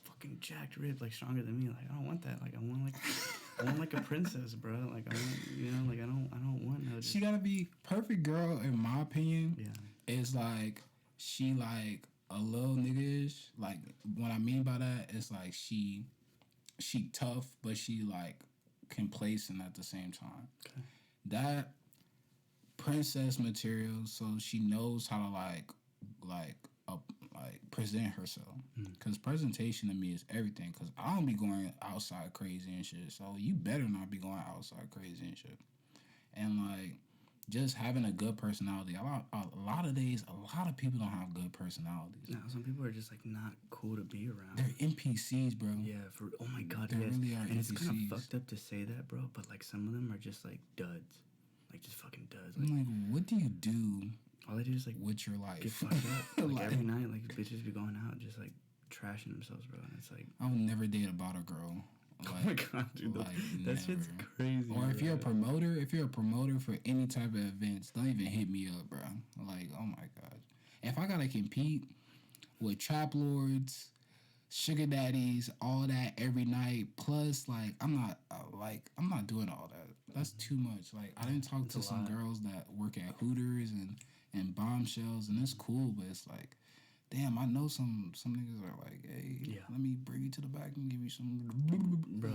fucking jacked, ripped, like stronger than me. Like I don't want that. Like I want like a princess, bro. Like I want, you know, like I don't want no. She gotta be perfect girl, in my opinion. Yeah. Is like she like a little niggish. Like what I mean by that is like she tough, but she like complacent at the same time. Okay. That princess material, so she knows how to like present herself. Because presentation to me is everything. Because I don't be going outside crazy and shit. So you better not be going outside crazy and shit. And like just having a good personality. A lot of days, a lot of people don't have good personalities. No, some people are just like not cool to be around. They're NPCs, bro. Yeah, oh my god, they really are and NPCs. it's kind of fucked up to say that, bro. But like some of them are just like duds, like just fucking duds. Like, I'm like, what do you do? All they do is like with your life, get fucked up. Like every night, like bitches be going out just like trashing themselves, bro. And it's like I would never date a bottle girl. Like, oh my god, dude, like, that shit's crazy. Or if you're a promoter for any type of events, don't even hit me up, bro. Like, oh my god, if I gotta compete with trap lords, sugar daddies, all that every night, plus like I'm not doing all that. That's too much. Like I didn't talk to some girls that work at Hooters and Bombshells, and it's cool, but it's like, damn, I know some niggas are like, hey, let me bring you to the back and give you some. Bro,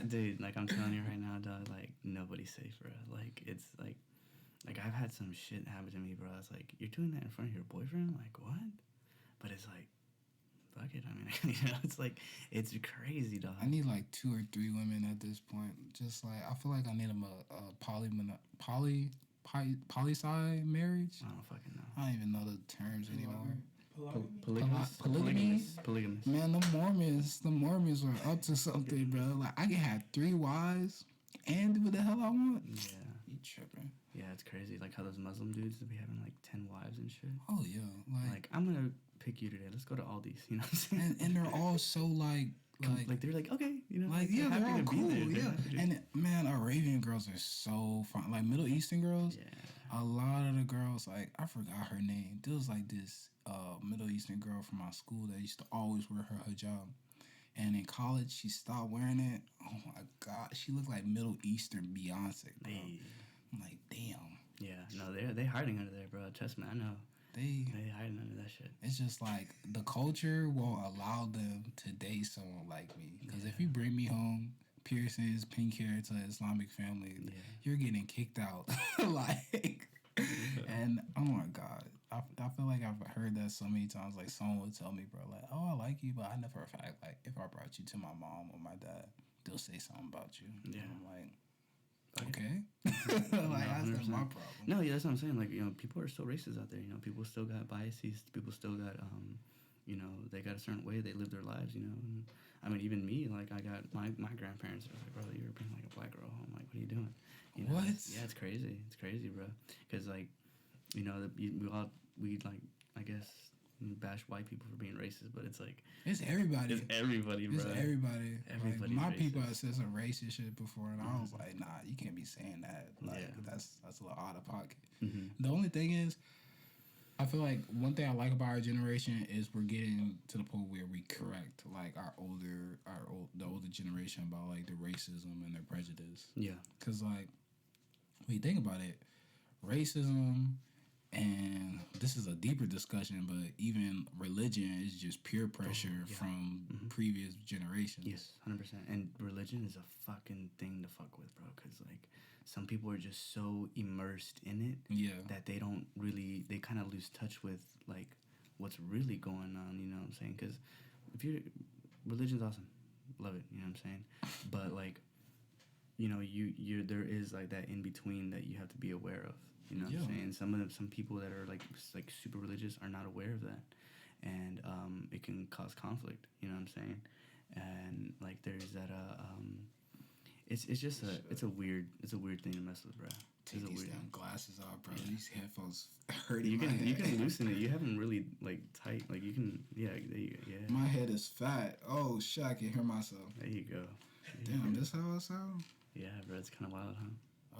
dude, like I'm telling you right now, dog, like nobody's safe, bro. Like it's like I've had some shit happen to me, bro. It's like, you're doing that in front of your boyfriend? Like what? But it's like, fuck it. I mean, you know, it's like, it's crazy, dog. I need like 2 or 3 women at this point. Just like, I feel like I need a poly-sci marriage. I don't fucking know. I don't even know the terms anymore. Polygamous. Man, the Mormons are up to something, bro. Like, I can have 3 wives and do what the hell I want. Yeah. You tripping. Yeah, it's crazy. Like how those Muslim dudes be having like 10 wives and shit. Oh, yeah. Like I'm gonna pick you today. Let's go to Aldi's. You know what I'm saying? And they're all so like they're like, okay, you know, like yeah, they're all cool, yeah. And man, Arabian girls are so fun. Like Middle Eastern girls, a lot of the girls, like I forgot her name. There was like this Middle Eastern girl from my school that used to always wear her hijab, and in college she stopped wearing it. Oh my god, she looked like Middle Eastern Beyonce, bro. I'm like, damn. Yeah, no, they hiding under there, bro. Trust me, I know. They hiding under that shit. It's just like the culture won't allow them to date someone like me. Because if you bring me home, piercings, pink hair to an Islamic family, you're getting kicked out. Like, and oh my god, I feel like I've heard that so many times. Like someone would tell me, bro, like, oh, I like you, but I know for a fact, like, if I brought you to my mom or my dad, they'll say something about you. Yeah, and I'm like. Okay. Like, that's my problem. No, yeah, that's what I'm saying. Like, you know, people are still racist out there. You know, people still got biases. People still got, you know, they got a certain way they live their lives, you know. And, I mean, even me, like, I got my grandparents were like, bro, you're bringing, like, a black girl home. Like, what are you doing? You know, what? Yeah, it's crazy. It's crazy, bro. Because, like, you know, we like, I guess, bash white people for being racist, but it's like it's everybody. It's everybody, bro. It's everybody. Everybody. Like, my racist. people have said some racist shit before, and I was like, nah, you can't be saying that. Like, that's a little out of pocket. Mm-hmm. The only thing is, I feel like one thing I like about our generation is we're getting to the point where we correct like the older generation about like the racism and their prejudice. Yeah. Because like when you think about it, racism And this is a deeper discussion, but even religion is just peer pressure from previous generations. Yes, 100%. And religion is a fucking thing to fuck with, bro. Because like some people are just so immersed in it that they don't really, they kind of lose touch with like what's really going on. You know what I'm saying? Because if you're, religion's awesome, love it. You know what I'm saying? But like, you know, you're there is like that in between that you have to be aware of. You know what I'm saying? Some people that are like super religious are not aware of that, and it can cause conflict. You know what I'm saying? And like there's that it's just a weird thing to mess with, bro. Take these damn glasses off, bro. These headphones hurting. You can loosen it. You haven't really like tight. Like you can there you go. Yeah. My head is fat. Oh shit, I can hear myself. There you go. Damn, this how I sound? Yeah, bro. It's kind of wild, huh?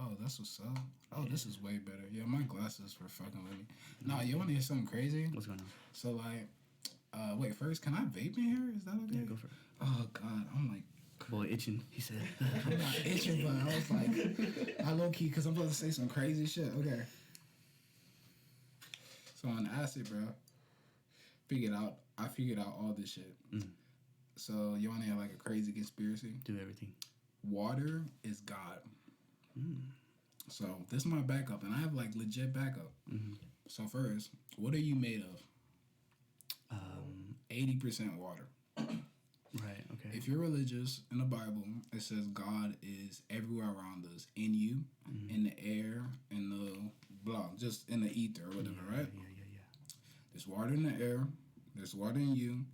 Oh, that's what's up. Oh, this is way better. Yeah, my glasses were fucking with me. Nah, you want to hear something crazy? What's going on? So, like, wait, first, can I vape in here? Is that okay? Yeah, go for it. Oh, God. I'm like... Boy, itching, he said. I'm not itching, but I was like... I low-key, because I'm supposed to say some crazy shit. Okay. So, on acid, bro, I figured out all this shit. So, you want to hear, like, a crazy conspiracy? Do everything. Water is God. So this is my backup, and I have like legit backup. So first, what are you made of? 80% water. Right. Okay. If you're religious, in the Bible, it says God is everywhere around us, in you, in the air, in the just in the ether or whatever, right? Yeah. There's water in the air. There's water in you.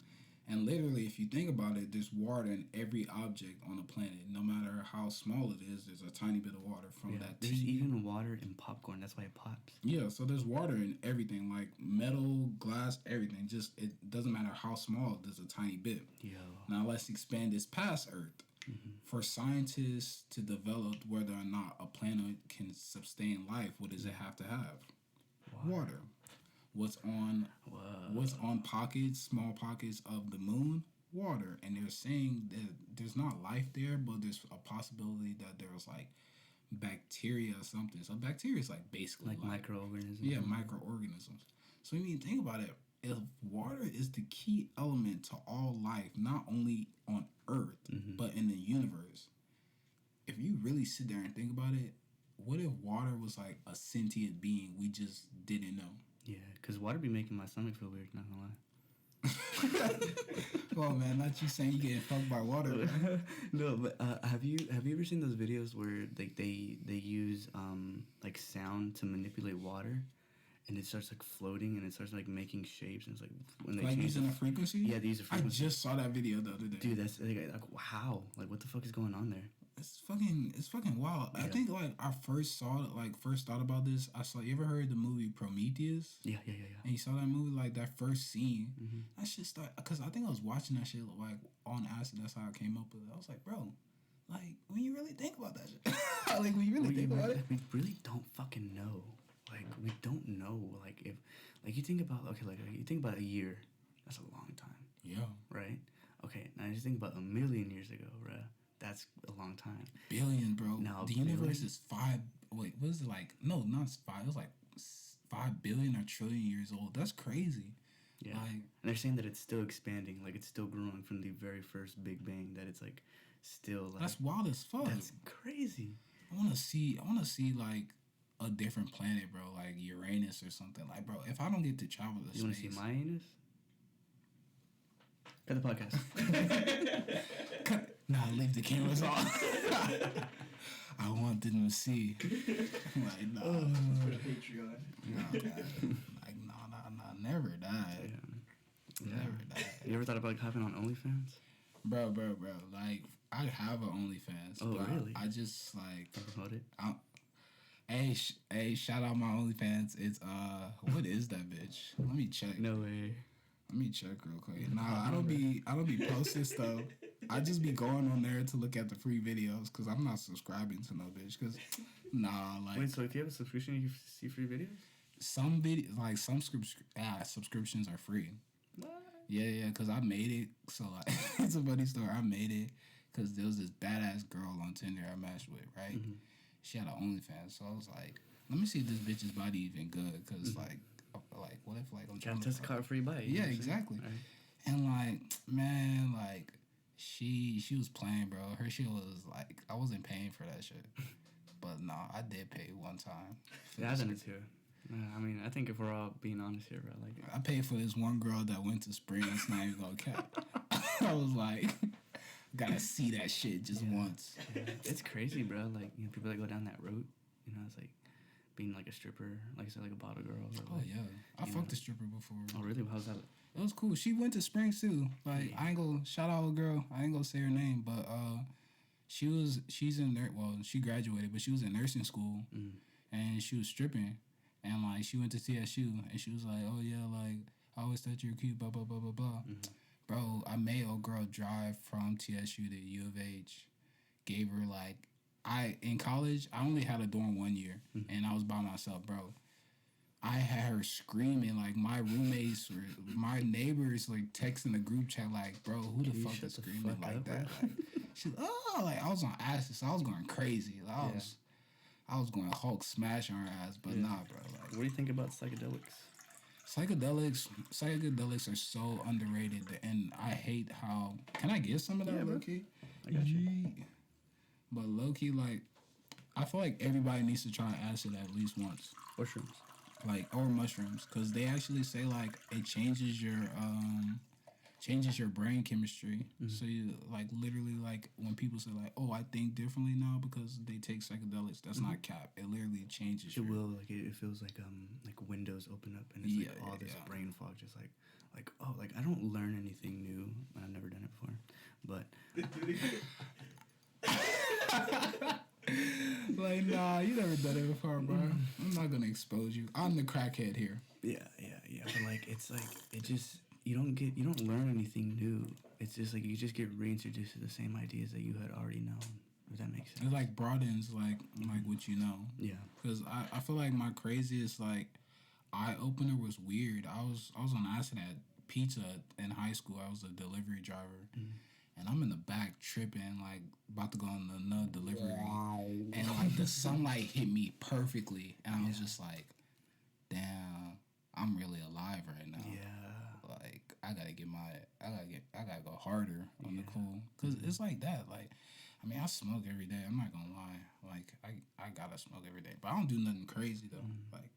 And literally, if you think about it, there's water in every object on the planet. No matter how small it is, there's a tiny bit of water from that tea. There's even water in popcorn. That's why it pops. Yeah, so there's water in everything, like metal, glass, everything. Just, it doesn't matter how small, there's a tiny bit. Yo. Now, let's expand this past Earth. For scientists to develop whether or not a planet can sustain life, what does it have to have? Water. What's on small pockets of the moon? Water. And they're saying that there's not life there, but there's a possibility that there's like bacteria or something. So bacteria is like basically like microorganisms. Yeah, microorganisms. So I mean, think about it. If water is the key element to all life, not only on Earth, but in the universe, if you really sit there and think about it, what if water was like a sentient being we just didn't know? Yeah, because water be making my stomach feel weird, not gonna lie. Well, man, not you saying you getting fucked by water. No, but have you ever seen those videos where like they use like sound to manipulate water, and it starts like floating and it starts like making shapes, and it's like when they like change using a frequency? Yeah, they use a frequency. I just saw that video the other day. Dude, that's like how? Like what the fuck is going on there? It's fucking wild. Yeah. I think like I first thought about this. You ever heard the movie Prometheus? Yeah. And you saw that movie, like that first scene. That shit started because I think I was watching that shit like on acid. That's how I came up with it. I was like, bro, like when you really think about that shit, like when you really think about it, we really don't fucking know. Like we don't know. Like if like you think about you think about a year, that's a long time. Yeah. Right. Okay. Now you think about 1,000,000 years ago, right? That's a long time. Billion, bro. Now, the universe is 5. Wait, what is it like? No, not 5. It was like 5 billion or trillion years old. That's crazy. Yeah. Like, and they're saying that it's still expanding. Like it's still growing from the very first Big Bang. That it's like still. Like, that's wild as fuck. That's crazy. I want to see like a different planet, bro. Like Uranus or something. Like, bro, if I don't get to travel to space, you want to see my anus? Cut the podcast. Nah, leave the cameras on. I want them to see. Like, nah. For the Patreon. Nah, like, nah, never died. Yeah. Never died. You ever thought about hopping on OnlyFans? Bro. Like, I have an OnlyFans. Oh, really? I just, like... Promote it? Hey, shout out my OnlyFans. It's, what is that bitch? Let me check. No way. Let me check real quick. Nah, I don't be posting stuff. I just be going on there to look at the free videos because I'm not subscribing to no bitch. Cause like. Wait, so if you have a subscription, you see free videos? Some subscriptions are free. What? Yeah. Cause I made it. So like, it's a funny story. I made it because there was this badass girl on Tinder I matched with. Right. She had an OnlyFans, so I was like, let me see if this bitch's body even good. Cause like what if like I'm trying Gotta to test the car before you buy it. Yeah, exactly. Right. And like, man, like she was playing, bro. Her shit was like, I wasn't paying for that shit. But nah, I did pay one time. Yeah, I did it too. Yeah, I mean, I think if we're all being honest here, bro, like I paid for this one girl that went to Springs, not even gonna cap. I was like, gotta see that shit just once. Yeah. It's crazy, bro. Like, you know, people that go down that route, you know, it's like being like a stripper, like I said, like a bottle girl. Or like, Yeah, I fucked a stripper before. Oh, really? How's that? It was cool. She went to Springs too. Like, I ain't gonna shout out a girl. I ain't gonna say her name, but she's in there. Well, she graduated, but she was in nursing school, and she was stripping, and like she went to TSU, and she was like, oh yeah, like I always thought you were cute, blah blah blah blah blah. Bro, I made a girl drive from TSU to U of H. Gave her like, in college I only had a dorm 1 year, and I was by myself, bro. I had her screaming, like my roommates or my neighbors like texting the group chat like, bro, who the fuck is screaming like that? Like, she's like I was on acid, so I was going crazy. Like, I was going Hulk smash on her ass, but nah, bro. Like, what do you think about psychedelics? Psychedelics are so underrated, and I hate how. Can I get some of that, low key? I got you. But low key, like, I feel like everybody needs to try acid at least once. Mushrooms. Like, or mushrooms, because they actually say like it changes your brain chemistry. So you like literally like when people say like, oh, I think differently now because they take psychedelics. That's not cap. It literally changes. It will like it feels like windows open up and it's like all this brain fog, just like oh, like I don't learn anything new. I've never done it before, but. Like, nah, you never done it before, bro. I'm not gonna expose you. I'm the crackhead here. Yeah. But like, it's like you don't learn anything new. It's just like you just get reintroduced to the same ideas that you had already known. If that makes sense. It like broadens like what you know. Yeah. Because I feel like my craziest like eye opener was weird. I was on acid at pizza in high school. I was a delivery driver. And I'm in the back tripping, like, about to go on another delivery. Wow. And, like, the sunlight hit me perfectly. And I was just like, damn, I'm really alive right now. Yeah. Like, I gotta go harder on the cool. Because it's like that. Like, I mean, I smoke every day. I'm not gonna lie. Like, I gotta smoke every day. But I don't do nothing crazy, though. Like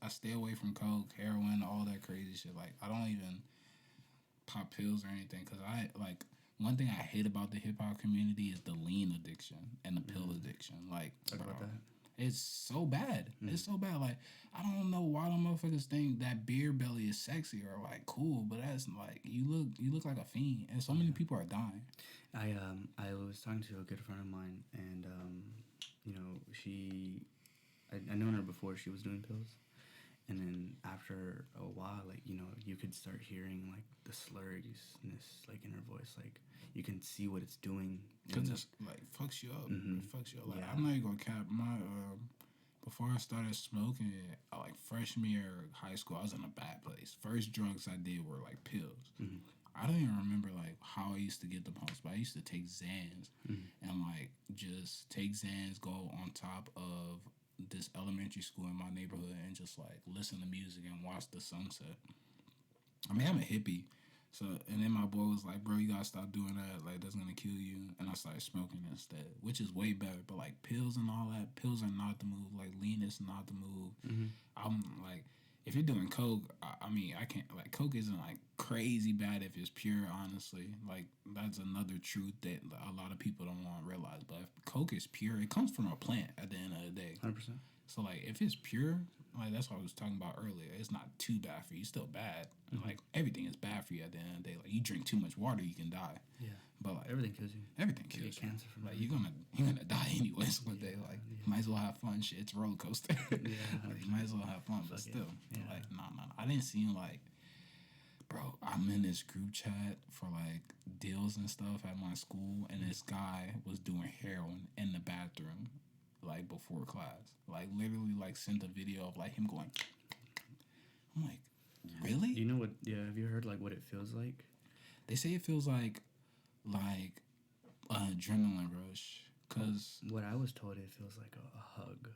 I stay away from coke, heroin, all that crazy shit. Like, I don't even pop pills or anything. Because one thing I hate about the hip hop community is the lean addiction and the pill addiction. Like, Talk about that. It's so bad. It's so bad. Like, I don't know why the motherfuckers think that beer belly is sexy or like cool, but that's like you look like a fiend, and so many people are dying. I was talking to a good friend of mine, and you know, I known her before she was doing pills. And then after a while, like, you know, you could start hearing, like, the slurriness, like, in her voice. Like, you can see what it's doing. Because it's, like, fucks you up. It fucks you up. Like, I'm not even going to cap. Before I started smoking, like, freshman year of high school, I was in a bad place. First drugs I did were, like, pills. I don't even remember, like, how I used to get the most, but I used to take Xans. And, like, just take Xans, go on top of this elementary school in my neighborhood and just like listen to music and watch the sunset. I mean, I'm a hippie, so and then my boy was like, "Bro, you gotta stop doing that. Like, that's gonna kill you." And I started smoking instead, which is way better. But like pills and all that, pills are not the move. Like lean is not the move. I'm like, if you're doing coke, I mean, I can't like coke isn't like crazy bad if it's pure. Honestly, like that's another truth that a lot of people don't want to realize. But if coke is pure, it comes from a plant at the end of the day. 100%. So like, if it's pure, like that's what I was talking about earlier. It's not too bad for you. It's still bad. Like everything is bad for you at the end of the day. Like you drink too much water, you can die. Yeah. But like everything kills you. Everything you kills get you. cancer from like you're gonna die anyways one day. Like might as well have fun. Shit, it's a roller coaster. Yeah. Like, you might as well have fun, but still, like nah. I didn't see like, bro. I'm in this group chat for like deals and stuff at my school, and this guy was doing heroin in the bathroom, like before class. Like literally, like sent a video of like him going. I'm like, really? You know what? Yeah. Have you heard like what it feels like? They say it feels like adrenaline rush. Cause what I was told, it feels like a hug.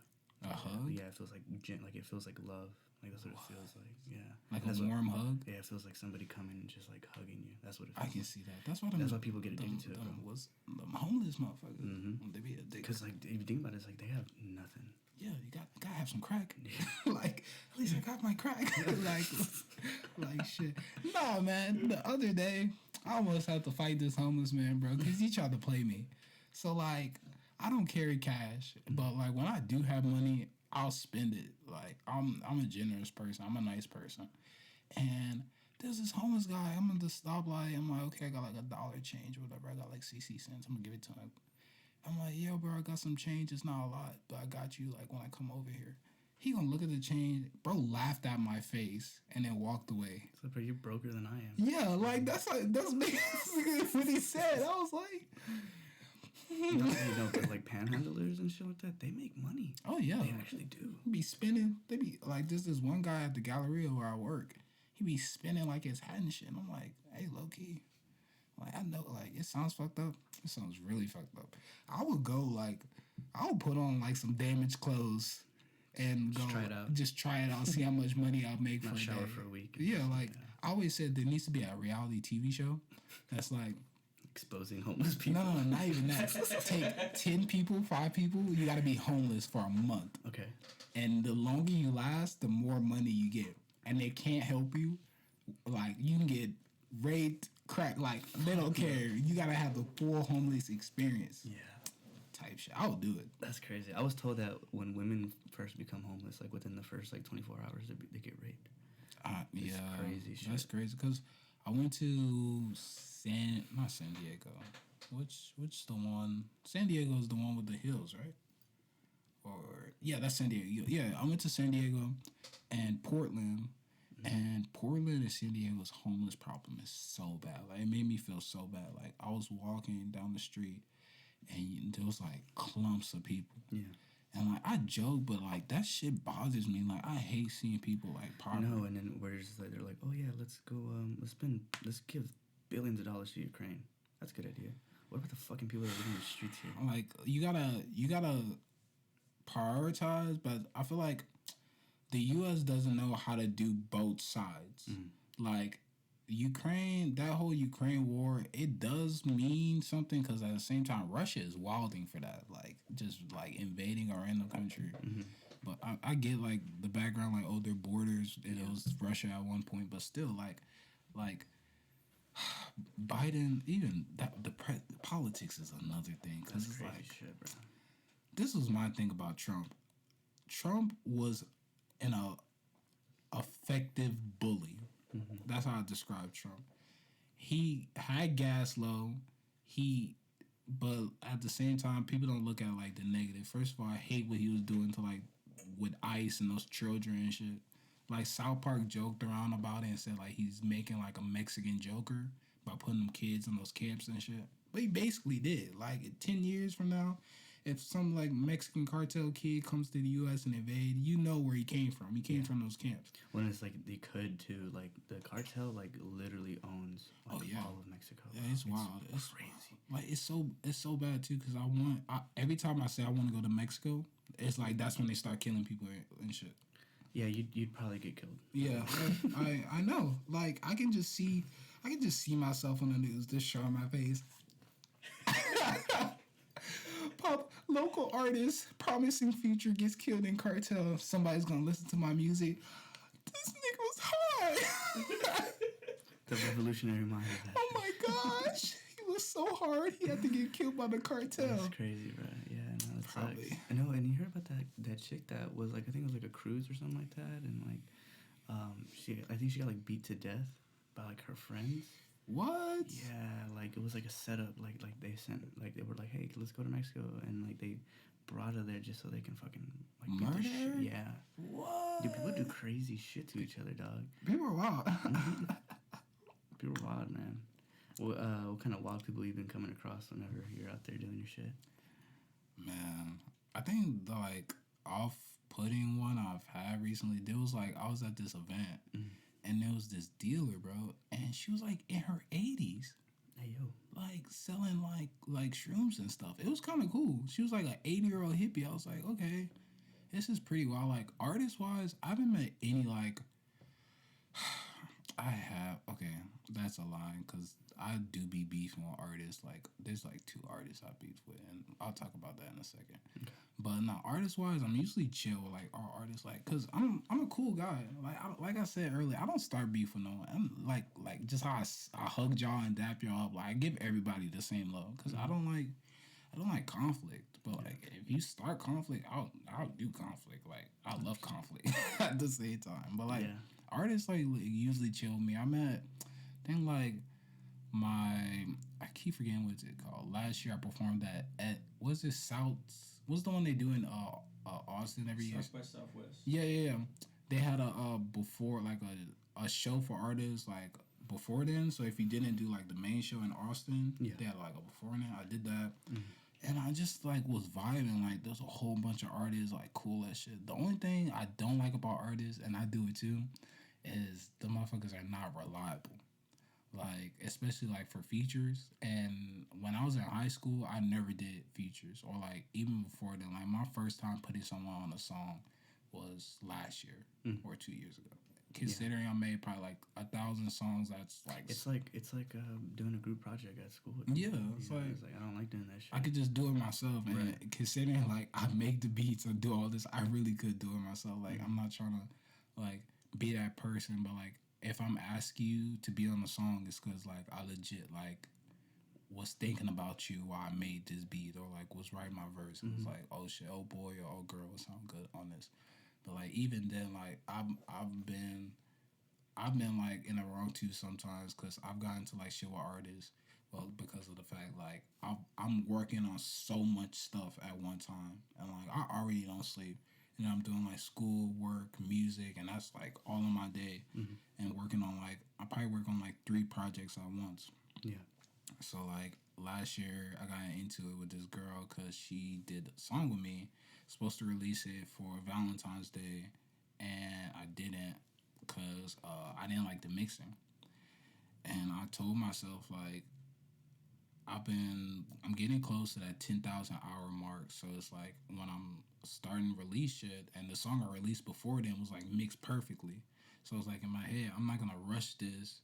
A hug? Yeah, it feels like like it feels like love. Like that's what it feels like. Yeah. Like That's a warm hug? Yeah, it feels like somebody coming and just like hugging you. That's what it I feels can like. see that. That's why people get addicted to it, bro. Them homeless motherfuckers. Mm-hmm. They be addicted. Because like if you think about it, it's like they have nothing. Yeah, you gotta have some crack. Like, at least I got my crack. like shit. Nah, man. The other day, I almost had to fight this homeless man, bro, because he tried to play me. So like, I don't carry cash, but like when I do have money, I'll spend it. Like I'm a generous person. I'm a nice person. And there's this homeless guy. I'm at the stoplight. I'm like, okay, I got like $1 change or whatever. I got like 60 cents. I'm gonna give it to him. I'm like, yo, bro, I got some change. It's not a lot, but I got you. Like when I come over here, he gonna look at the change. Bro laughed at my face and then walked away. So, bro, you're broker than I am. Yeah, like that's basically what he said. I was like, you know, like panhandlers and shit like that, they make money. oh yeah, they actually do. Be spinning. They be like, this one guy at the Galleria where I work. He be spinning like his hat and shit. And I'm like, hey, low key. Like, I know, like, it sounds fucked up. It sounds really fucked up. I would go, like, I would put on, like, some damaged clothes and just go. Try it out. Just try it out, see how much money I'll make Not for a shower day. for a week. Yeah, like, I always said there needs to be a reality TV show that's like. Exposing homeless people. No, not even that. Take 10 people, 5 people, you got to be homeless for a month. Okay. And the longer you last, the more money you get. And they can't help you. Like, you can get raped, crack, like, they don't care. You gotta have the full homeless experience. Yeah. Type shit. I would do it. That's crazy. I was told that when women first become homeless, like within the first, like, 24 hours, they get raped. Yeah. Crazy shit. That's crazy. Because I went to not San Diego. Which the one? San Diego is the one with the hills, right? Yeah, that's San Diego. Yeah, I went to San Diego and Portland. And Portland and San Diego's homeless problem is so bad. Like, it made me feel so bad. Like, I was walking down the street, and there was, like, clumps of people. Yeah. And, like, I joke, but, like, that shit bothers me. Like, I hate seeing people, like, poverty. No, and then we're just like, they're like, oh, yeah, let's go, let's give billions of dollars to Ukraine. That's a good idea. What about the fucking people that live in the streets here? Like, you gotta prioritize, but I feel like the U.S. doesn't know how to do both sides. Like, Ukraine, that whole Ukraine war, it does mean something because at the same time, Russia is wilding for that. Like, just, like, invading our random country. But I get, like, the background, like, oh, their borders, it was Russia at one point. But still, like Biden, even the politics is another thing. Because it's crazy like, shit, bro. This was my thing about Trump. Trump was an effective bully. That's how I describe Trump. He had gas low. But at the same time, people don't look at like the negative. First of all, I hate what he was doing to like with ICE and those children and shit. Like South Park joked around about it and said like he's making like a Mexican Joker by putting them kids in those camps and shit. But he basically did. Like 10 years from now, if some like Mexican cartel kid comes to the U.S. and invade, you know where he came from. He came from those camps. When it's like they could too, like the cartel like literally owns like, all of Mexico. Yeah, it's wild. It's crazy. Like it's so bad too because every time I say I want to go to Mexico, it's like that's when they start killing people and shit. Yeah, you'd probably get killed. Yeah, I know. Like I can just see myself on the news just showing my face. Pop local artist promising future gets killed in cartel. Somebody's gonna listen to my music. This nigga was hard. The revolutionary mind. Oh my gosh, he was so hard. He had to get killed by the cartel. That's crazy, right? Yeah, no, it Probably. sucks. I know, and you heard about that chick that was like I think it was like a cruise or something like that, and like I think she got like beat to death by like her friends. What? Yeah, like it was like a setup. Like they sent like they were like, hey, let's go to Mexico, and like they brought her there just so they can fucking like beat the shit. Murder? Yeah. What? Dude, people do crazy shit to each other, dog. People are wild. People are wild, man. What kind of wild people you been coming across whenever you're out there doing your shit? Man, I think the like off-putting one I've had recently. There was like I was at this event. And there was this dealer, bro, and she was like in her 80s. Hey yo. Like selling like shrooms and stuff. It was kind of cool. She was like an 80-year-old hippie. I was like, okay. this is pretty wild. Like artist wise, I haven't met any like. I have okay. That's a lie because I do be beefing with artists. Like there's like 2 artists I beef with, and I'll talk about that in a second. Okay. But now artist wise, I'm usually chill with like our artists, like cause I'm a cool guy. Like I said earlier, I don't start beef with no one. I'm like just how I hug y'all and dap y'all up. Like I give everybody the same love because I don't like conflict. But like if you start conflict, I'll do conflict. Like I love conflict at the same time. But like artists like usually chill with me. I met I think like I keep forgetting what's it called. Last year I performed at what's this South? What's the one they do in Austin every year? South by Southwest. Yeah. They had a before like a show for artists like before then. So if you didn't do like the main show in Austin, they had like a before then. I did that. And I just like was vibing. Like there's a whole bunch of artists like cool as shit. The only thing I don't like about artists, and I do it too, is the motherfuckers are not reliable. Like especially like for features. And when I was in high school, I never did features or like even before then. Like my first time putting someone on a song was last year or 2 years ago. Considering I made probably like 1,000 songs, that's like it's like doing a group project at school. Yeah, it's like I don't like doing that shit. I could just do it myself, and considering like I make the beats and do all this, I really could do it myself. Like I'm not trying to like be that person, but like if I'm asking you to be on the song, it's because like I legit like was thinking about you while I made this beat or like was writing my verse. It was like, oh shit, oh boy or oh girl would sound good on this. But like even then, like I've been like in the wrong too sometimes because I've gotten to like shit with artists. Well, because of the fact like I'm working on so much stuff at one time, and like I already don't sleep, and I'm doing like school, work, music, and that's like all in my day, and working on like I probably work on like 3 projects at once. Yeah. So like last year I got into it with this girl because she did a song with me, supposed to release it for Valentine's Day, and I didn't because I didn't like the mixing. And I told myself like I'm getting close to that 10,000 hour mark, so it's like when I'm starting to release shit, and the song I released before then was like mixed perfectly. So it's like in my head, I'm not gonna rush this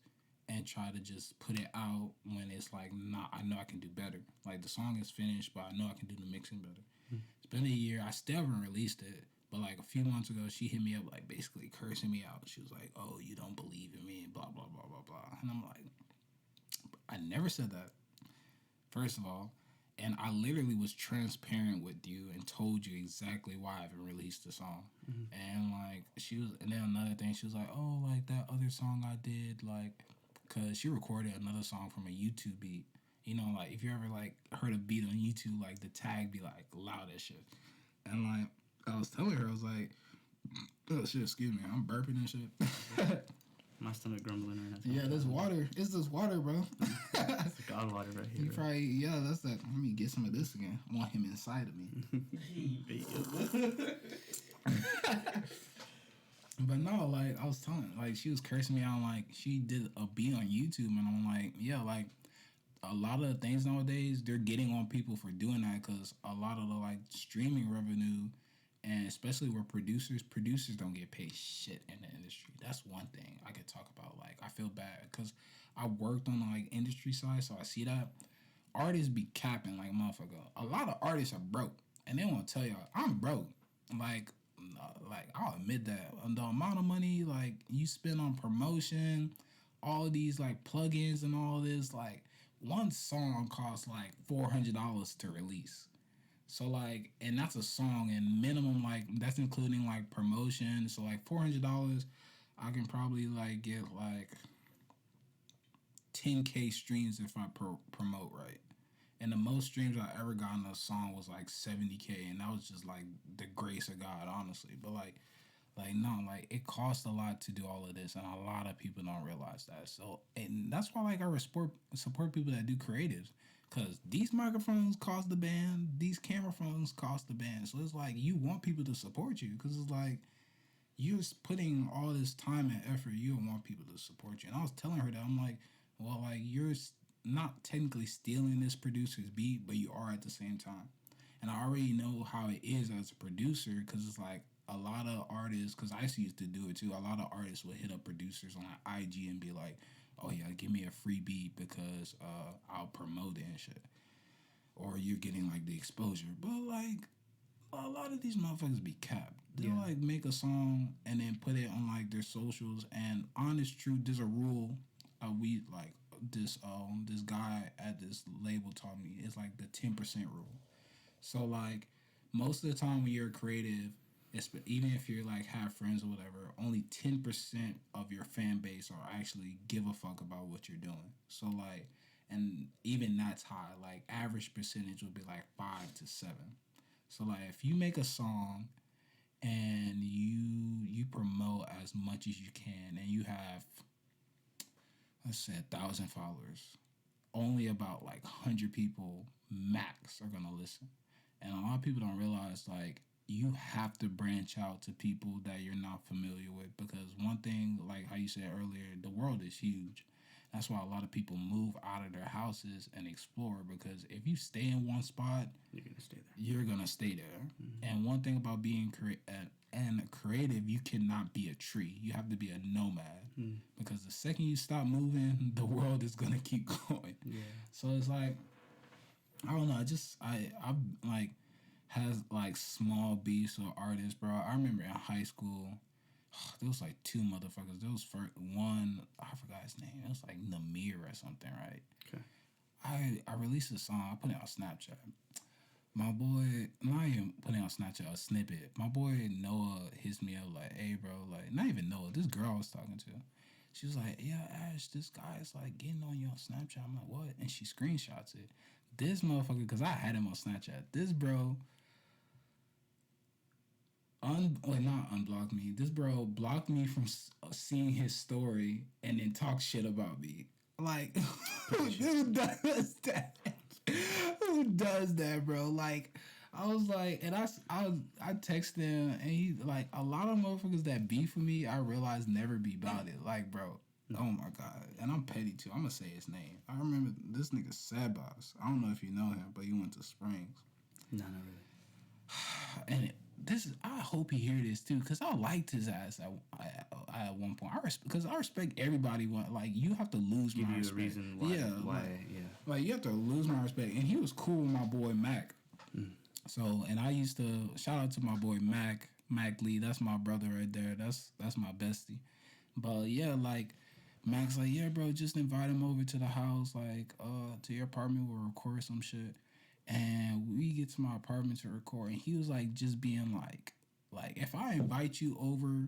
and try to just put it out when it's like not. I know I can do better. Like the song is finished, but I know I can do the mixing better. It's been a year. I still haven't released it, but like a few months ago, she hit me up like basically cursing me out. She was like, "Oh, you don't believe in me," and blah blah blah blah blah. And I'm like, I never said that. First of all, and I literally was transparent with you and told you exactly why I haven't released the song. And like and then another thing, she was like, "Oh, like that other song I did, like." Because she recorded another song from a YouTube beat. You know, like, if you ever, like, heard a beat on YouTube, like, the tag be, like, loud as shit. And, like, I was telling her, I was like, oh, shit, excuse me, I'm burping and shit. My stomach grumbling right now. Yeah, there's water. It's this water, bro. It's God water right here. You probably, yeah, that's that. Let me get some of this again. I want him inside of me. But no, like, I was telling, like, she was cursing me out, like, she did a beat on YouTube, and I'm like, yeah, like, a lot of the things nowadays, they're getting on people for doing that, because a lot of the, like, streaming revenue, and especially where producers don't get paid shit in the industry. That's one thing I could talk about. Like, I feel bad, because I worked on the, like, industry side, so I see that. Artists be capping, like, motherfucker. A lot of artists are broke, and they won't tell y'all, I'm broke. Like, I'll admit that. The amount of money, like, you spend on promotion, all these, like, plugins and all this, like, one song costs, like, $400 to release. So, like, and that's a song, and minimum, like, that's including, like, promotion. So, like, $400, I can probably, like, get, like, 10K streams if I promote right. And the most streams I ever got on a song was like 70K, and that was just like the grace of God, honestly. But like no, like it costs a lot to do all of this, and a lot of people don't realize that. So, and that's why like I support people that do creatives, cause these microphones cost the band, these camera phones cost the band. So it's like you want people to support you, cause it's like you're putting all this time and effort. You don't want people to support you. And I was telling her that I'm like, well, like you're not technically stealing this producer's beat, but you are at the same time. and I already know how it is as a producer because it's like a lot of artists. Because I used to do it too. A lot of artists would hit up producers on like IG and be like, "Oh yeah, give me a free beat because I'll promote it and shit." Or you're getting like the exposure, but like a lot of these motherfuckers be capped. They'll like make a song and then put it on like their socials. And honest truth, there's a rule. We like this guy at this label taught me. It's like the 10% rule. So like most of the time when you're creative, even if you're like have friends or whatever, only 10% of your fan base are actually give a fuck about what you're doing. So like, and even that's high. Like average percentage would be like 5 to 7. So like if you make a song and you promote as much as you can and you have, let's say, 1,000 followers, only about like 100 people max are gonna listen. And a lot of people don't realize like you have to branch out to people that you're not familiar with, because one thing, like how you said earlier, the world is huge. That's why a lot of people move out of their houses and explore, because if you stay in one spot, You're gonna stay there. you're gonna stay there. And one thing about being creative, you cannot be a tree. You have to be a nomad, because the second you stop moving, the world is gonna keep going. Yeah. So it's like, I don't know. I like has like small beefs with artists, bro. I remember in high school, there was like 2 motherfuckers. There was one, I forgot his name. It was like Namir or something, right? Okay. I released a song. I put it on Snapchat. My boy, not even putting on Snapchat, a snippet. My boy Noah hits me up like, "Hey, bro, like, not even Noah. This girl I was talking to, she was like, yeah, Ash, this guy's like getting on you on Snapchat." I'm like, "What?" And she screenshots it. This motherfucker, because I had him on Snapchat. This bro, not unblocked me. This bro blocked me from seeing his story and then talk shit about me. Like, who does that? Who does that, bro? Like, I was like, and I texted him, and he like, a lot of motherfuckers that beef with me, I realized never be about it. Like, bro, oh my god, and I'm petty too. I'm gonna say his name. I remember this nigga Sabas. I don't know if you know him, but he went to Springs. No, not really. And I hope he hear this too, because I liked his ass at one point. Because I respect everybody. Like, you have to lose Give my you respect. a reason why. Yeah, like you have to lose my respect. And he was cool with my boy Mac. So, and I used to shout out to my boy Mac Lee. That's my brother right there. That's my bestie. But yeah, like Mac's like, "Yeah, bro, just invite him over to the house, like to your apartment. We'll record some shit." And we get to my apartment to record, and he was like, just being like if I invite you over,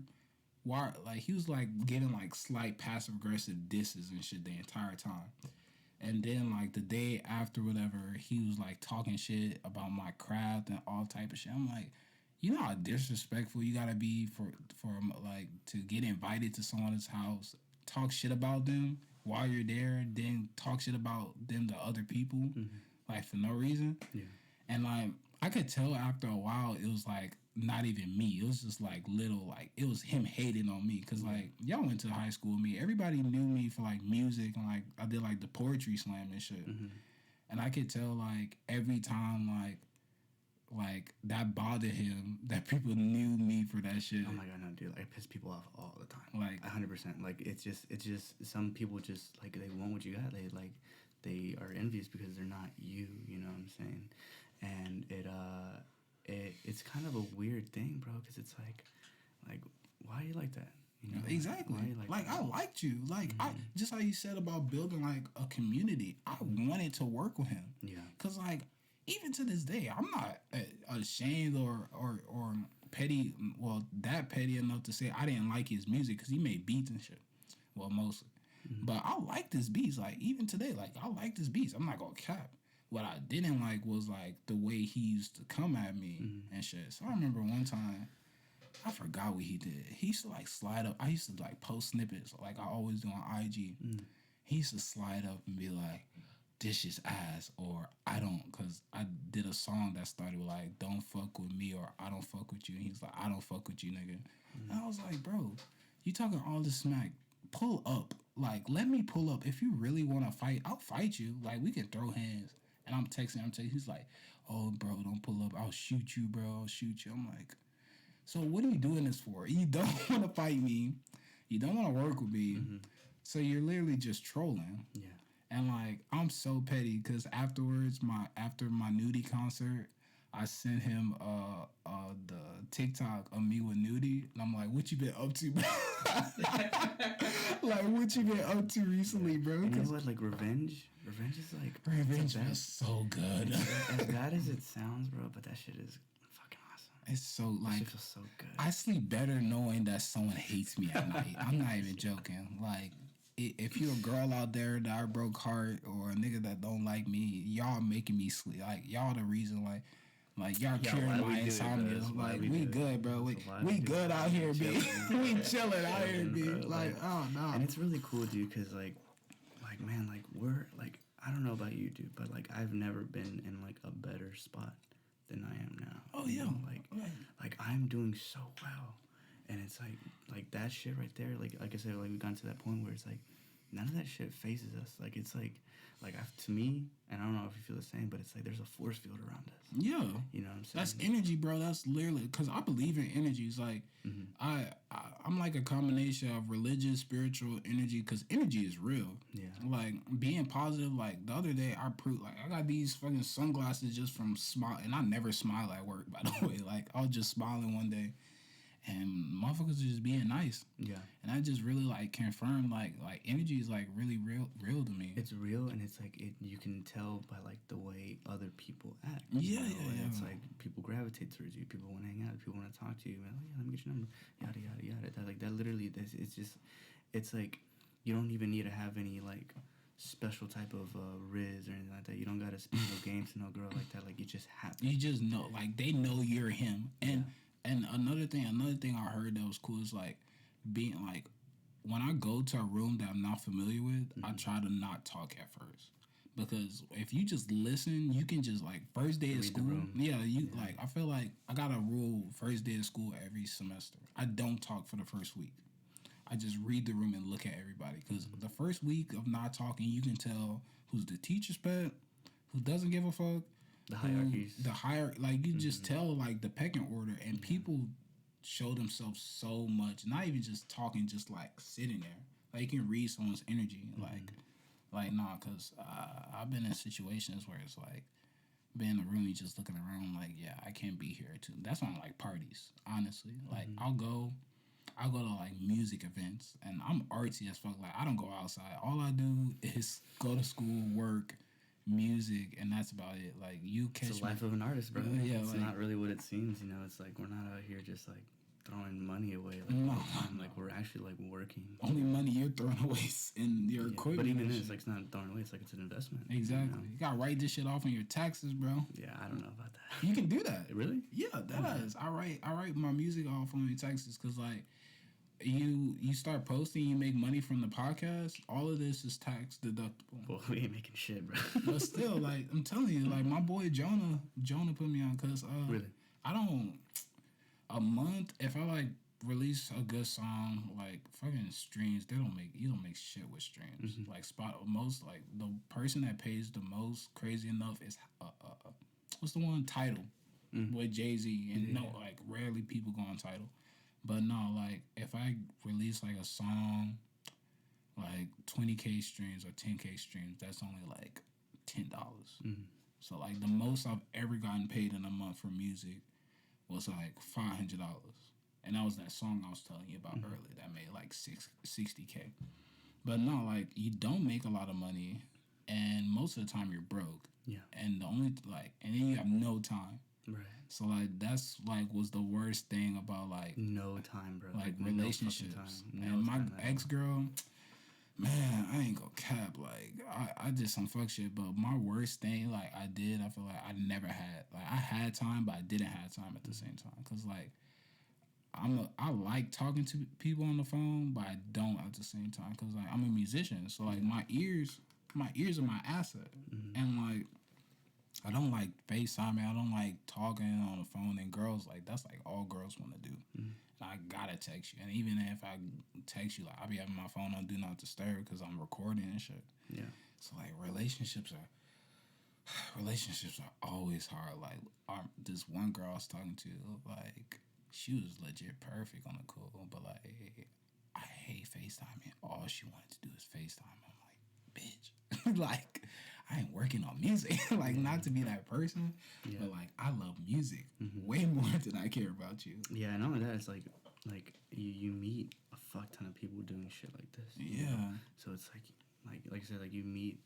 why? Like, he was like giving like slight passive aggressive disses and shit the entire time. And then like the day after, whatever, he was like talking shit about my craft and all type of shit. I'm like, you know how disrespectful you gotta be for like to get invited to someone's house, talk shit about them while you're there, then talk shit about them to other people. Like, for no reason. Yeah. And like, I could tell after a while it was like not even me. It was just like little, like, it was him hating on me. Cause like, y'all went to high school with me. Everybody knew me for like music, and like I did like the poetry slam and shit. And I could tell like every time like that bothered him, that people knew me for that shit. Oh my god, no, dude! I piss people off all the time. Like 100%. Like, it's just some people just like, they want what you got. They are envious because they're not you. You know what I'm saying? And it's kind of a weird thing, bro. Because it's like why are you like that? You know? Exactly. Why are you like that? I liked you. Like I just how you said about building like a community. I wanted to work with him. Yeah. Cause like even to this day, I'm not ashamed or petty. Well, that petty enough to say I didn't like his music because he made beats and shit. Well, mostly. But I liked his beats. Like, even today, like, I liked his beats. I'm not gonna cap. What I didn't like was like the way he used to come at me and shit. So I remember one time, I forgot what he did. He used to like slide up. I used to like post snippets like I always do on IG. He used to slide up and be like, "This is ass," or "I don't," because I did a song that started with like, "Don't fuck with me," or "I don't fuck with you." And he's like, "I don't fuck with you, nigga." And I was like, bro, you talking all this smack. Pull up. Like, let me pull up. If you really want to fight, I'll fight you. Like, we can throw hands. And I'm texting. He's like, "Oh, bro, don't pull up. I'll shoot you, bro. I'll shoot you." I'm like, "So what are you doing this for? You don't want to fight me. You don't want to work with me. So you're literally just trolling." Yeah. And like, I'm so petty because afterwards, after my nudie concert, I sent him the TikTok of me with nudie, and I'm like, "What you been up to, bro? Like, what you been up to recently, bro?" And you know what? Like revenge is like Revenge was so good. as bad as it sounds, bro. But that shit is fucking awesome. It's so That like shit feels so good. I sleep better knowing that someone hates me at night. I'm not even joking. Like, if you're a girl out there that I broke heart or a nigga that don't like me, y'all making me sleep. Like, y'all the reason, like y'all curing my insomnia. Like, we good, bro. We good out here, B. We chilling out here, B. Like, oh, no. And it's really cool, dude, because, like, man, like, we're, like, I don't know about you, dude, but, like, I've never been in, like, a better spot than I am now. Oh, yeah. You know? Like, I'm doing so well. And it's, like, that shit right there, like I said, like, we've gotten to that point where it's, like, none of that shit phases us. Like, it's, like to me, and I don't know if you feel the same, but it's, like, there's a force field around us. Yeah. You know what I'm saying? That's energy, bro. That's literally, because I believe in energies. Like, I'm like a combination of religious, spiritual energy, because energy is real. Yeah. Like, being positive, like, the other day, I proved, like, I got these fucking sunglasses just from smile, and I never smile at work, by the way. Like, I was just smiling one day, and motherfuckers just being nice. Yeah. And I just really, like, confirmed, like energy is, like, really real to me. It's real, and it's, like, you can tell by, like, the way other people act. Yeah, you know? yeah, And yeah. it's, like, people gravitate towards you. People want to hang out. People want to talk to you. Man, oh, yeah, let me get your number. Yada, yada, yada. That literally, it's just, it's, like, you don't even need to have any, like, special type of riz or anything like that. You don't got to speak no games to no girl like that. Like, you just happen. You just know, like, they know you're him. And another thing I heard that was cool is, like, being, like, when I go to a room that I'm not familiar with, I try to not talk at first. Because if you just listen, you can just, like, first day of school. Like, I feel like I got a rule first day of school every semester. I don't talk for the first week. I just read the room and look at everybody. Because the first week of not talking, you can tell who's the teacher's pet, who doesn't give a fuck. The hierarchies. Like, you just tell, like, the pecking order, and people show themselves so much. Not even just talking, just, like, sitting there. Like, you can read someone's energy. Like, nah, because I've been in situations where it's, like, being in the room, you just looking around, like, yeah, I can't be here, too. That's why I like parties, honestly. Like, I'll go to, like, music events, and I'm artsy as fuck. Like, I don't go outside. All I do is go to school, work, music, and that's about it. Like, you catch It's the life of an artist, bro. Yeah, it's like, not really what it seems, you know. It's like we're not out here just like throwing money away like No. all the time. Like, we're actually like working. only money you're throwing away is in your equipment. But even and then, shit. it's like it's not throwing away. It's like it's an investment. Exactly. You know? You gotta write this shit off on your taxes, bro. Yeah, I don't know about that. You can do that. Really? Yeah, that is. I write my music off on your taxes because, like, you start posting, you make money from the podcast. All of this is tax deductible. Well, we ain't making shit, bro. But still, like, I'm telling you, like, my boy Jonah put me on because Really? I don't a month if I like release a good song, like, fucking streams, you don't make shit with streams. Like, like, the person that pays the most, crazy enough, is what's the one, Tidal, with Jay-Z, and like, rarely people go on Tidal. But no, like, if I release, like, a song, like, 20K streams or 10K streams, that's only, like, $10. So, like, the most I've ever gotten paid in a month for music was, like, $500. And that was that song I was telling you about earlier that made, like, 60K. But no, like, you don't make a lot of money, and most of the time you're broke. Yeah. And and then you have no time. Right. So, like, that's, like, was the worst thing about, like... No time, bro. Like, no relationships. time. And my ex-girl, man, I ain't gonna cap. Like, I did some fuck shit, but my worst thing, like, I feel like I never had... Like, I had time, but I didn't have time at the same time. Because, like, I like talking to people on the phone, but I don't at the same time. Because, like, I'm a musician. So, like, my ears are my asset. And, like... I don't like FaceTiming. I don't like talking on the phone. And girls, like, that's like all girls want to do. And I gotta text you. And even if I text you, like, I'll be having my phone on Do Not Disturb because I'm recording and shit. Yeah. So, like, relationships are Relationships are always hard. Like, this one girl I was talking to, like, she was legit perfect on the cool, but like, I hate FaceTiming. All she wanted to do is FaceTime. I'm like, bitch, like, I ain't working on music. Like, not to be that person, but like, I love music way more than I care about you. Yeah, and not only that, it's like you meet a fuck ton of people doing shit like this. Yeah. You know? So it's like I said, like you meet,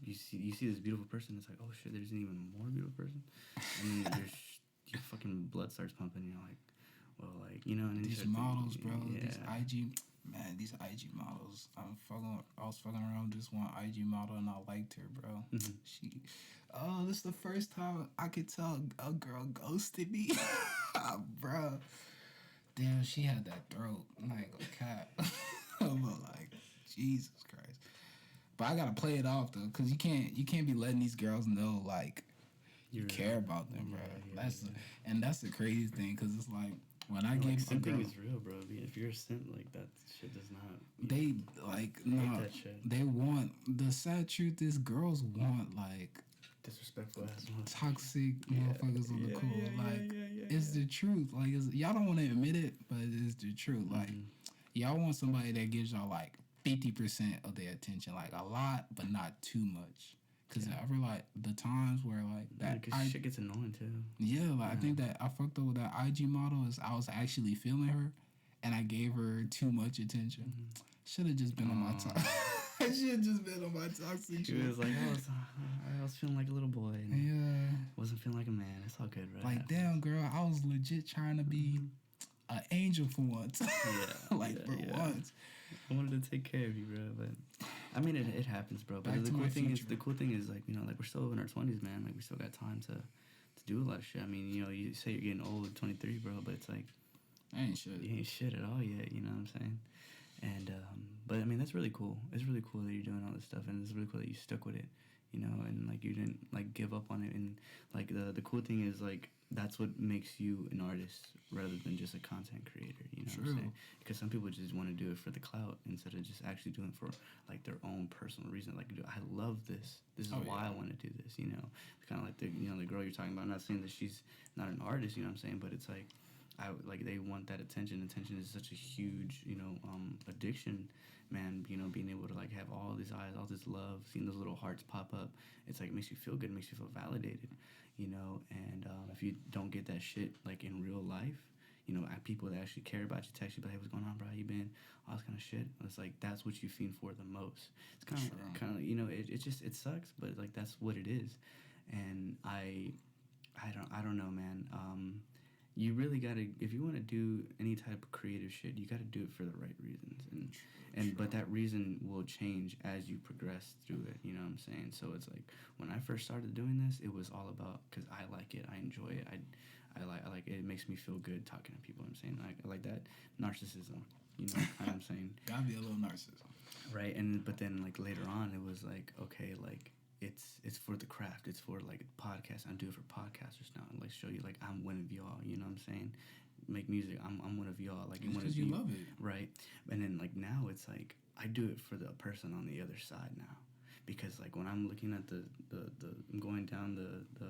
you see this beautiful person. It's like, oh shit, there's an even more beautiful person, and then your fucking blood starts pumping. You're like, well, like, you know, and then These models, bro. These IG, man. These IG models. I was fucking around with this one IG model, and I liked her, bro. This is the first time I could tell a girl ghosted me, bro. Damn, she had that throat like a cat. I'm like, Jesus Christ. But I gotta play it off though, cause you can't be letting these girls know like you care about them, bro. That's the crazy thing, cause it's like when I get simping is real, bro. If you're a simp, like that shit does not. They like no. That shit. They want, the sad truth is girls want like disrespectful ass toxic motherfuckers on the cool. It's the truth. Like, y'all don't want to admit it, but it's the truth. Like, y'all want somebody that gives y'all like 50% of their attention, like a lot, but not too much. Cause I feel like the times where like that shit gets annoying too. Yeah, like I think that I fucked up with that IG model is I was actually feeling her, and I gave her too much attention. Should have just been on my time. I should have just been on my toxic shit. She was like, I was feeling like a little boy. And wasn't feeling like a man. It's all good, right? Like, damn, girl, I was legit trying to be an angel for once. Once. I wanted to take care of you, bro. But I mean, it happens, bro. But the cool thing is, like, you know, like we're still in our 20s, man. Like we still got time to do a lot of shit. I mean, you know, you say you're getting old at 23, bro, but it's like I ain't shit. You ain't shit at all yet. You know what I'm saying? And but I mean, that's really cool. It's really cool that you're doing all this stuff, and it's really cool that you stuck with it. You know, and like you didn't like give up on it. And like the cool thing is like that's what makes you an artist rather than just a content creator. You know what I'm saying? Because some people just want to do it for the clout instead of just actually doing it for like their own personal reason. Like, I love this. This is why I want to do this. You know, it's kind of like the girl you're talking about. I'm not saying that she's not an artist. You know what I'm saying? But it's like they want that attention. Attention is such a huge, you know, addiction, man. You know, being able to like have all these eyes, all this love, seeing those little hearts pop up, it's like it makes you feel good, it makes you feel validated, you know. And if you don't get that shit like in real life, you know, people that actually care about you text you, but hey, what's going on, bro? How you been? All this kind of shit. It's like that's what you fiend for the most. It's kind of you know, it sucks, but like that's what it is. And I don't know, man. You really gotta, if you want to do any type of creative shit, you gotta do it for the right reasons, but that reason will change as you progress through it. You know what I'm saying? So it's like when I first started doing this, it was all about because I like it, I enjoy it, I like it. It makes me feel good talking to people. I'm saying I like that narcissism. You know what I'm saying? Gotta be a little narcissism, right? But then like later on, it was like okay, like. It's for the craft. It's for like podcasts. I do it for podcasters now, and like show you like I'm one of y'all. You know what I'm saying? Make music. I'm one of y'all. Like because you love it, right? And then like now it's like I do it for the person on the other side now, because like when I'm looking at the I'm going down the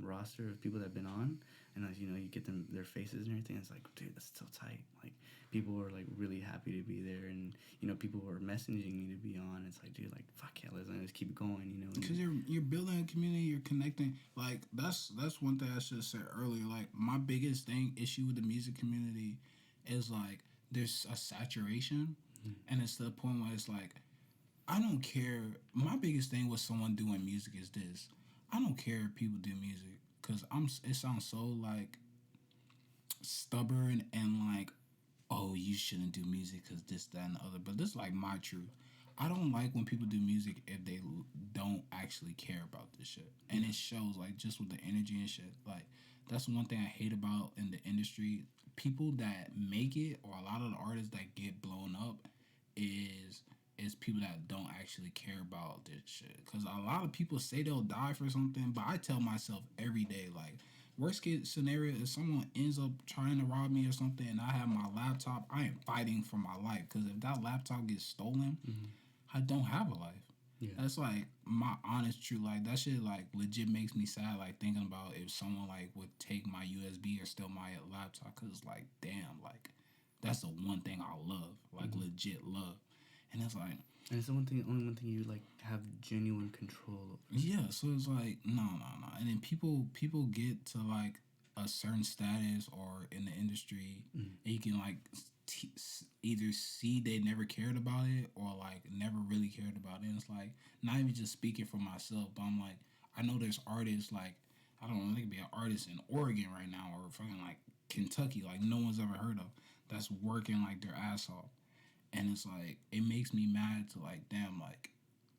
roster of people that have been on, and like, you know, you get their faces and everything. It's like, dude, that's so tight. Like people are like really happy to be there, and you know, people are messaging me to be on. It's like, dude, like fuck yeah, let's keep going. You know, because you're building a community, you're connecting. Like that's one thing I should have said earlier. Like my biggest issue with the music community is like there's a saturation, and it's to the point where it's like I don't care. My biggest thing with someone doing music is this: I don't care if people do music because it sounds so like stubborn and like, oh, you shouldn't do music because this, that, and the other. But this is like my truth. I don't like when people do music if they don't actually care about this shit. And it shows, like, just with the energy and shit. Like, that's one thing I hate about in the industry. People that make it, or a lot of the artists that get blown up, is people that don't actually care about this shit. Because a lot of people say they'll die for something, but I tell myself every day, like, worst case scenario is someone ends up trying to rob me or something and I have my laptop, I am fighting for my life. Because if that laptop gets stolen, I don't have a life. Yeah. That's like my honest truth. Like that shit like legit makes me sad. Like thinking about if someone like would take my USB or steal my laptop, cause like damn, like that's the one thing I love, like legit love. And it's like, and it's the only one thing you like have genuine control over. yeah. So it's like no. And then people get to like a certain status or in the industry, and you can like either see they never cared about it or like never really cared about it. And it's like not even just speaking for myself, but I'm like I know there's artists like I don't know, they could be an artist in Oregon right now or fucking like Kentucky, like no one's ever heard of, that's working like their ass off. And it's like it makes me mad to like damn like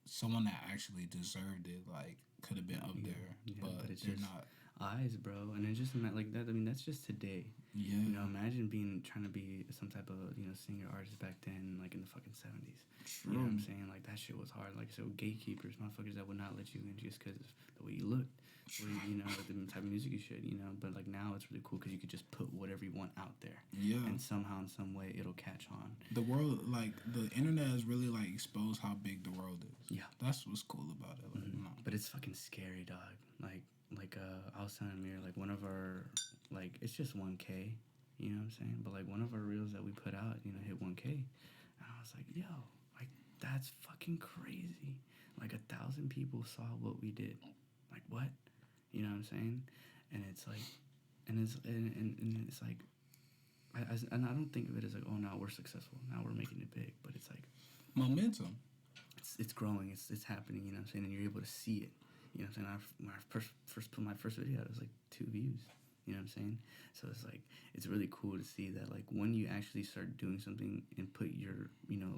someone that actually deserved it like could have been up there, but it's they're just not. eyes, bro. And it's just like that. I mean, that's just today. Yeah. You know, imagine trying to be some type of singer artist back then, like in the fucking 70s. True. You know what I'm saying? Like that shit was hard. Like so, gatekeepers, motherfuckers that would not let you in just because of the way you looked, the type of music you should. But like now it's really cool because you could just put whatever you want out there. Yeah. And somehow, in some way, it'll catch on. The world, like the internet, has really like exposed how big the world is. Yeah. That's what's cool about it. Like, no. But it's fucking scary, dog. Like I was telling Amir, like one of our, like it's just 1K, you know what I'm saying? But like one of our reels that we put out, hit 1K, and I was like, yo, like that's fucking crazy. Like 1,000 people saw what we did. Like what? You know what I'm saying? And it's like, and it's like, and I don't think of it as like, oh, now we're successful, now we're making it big, but it's like Momentum. It's growing, it's happening, you know what I'm saying? And you're able to see it. You know what I'm saying? When I first put my first video out, it was like 2 views. You know what I'm saying? So it's like, it's really cool to see that, like, when you actually start doing something and put your,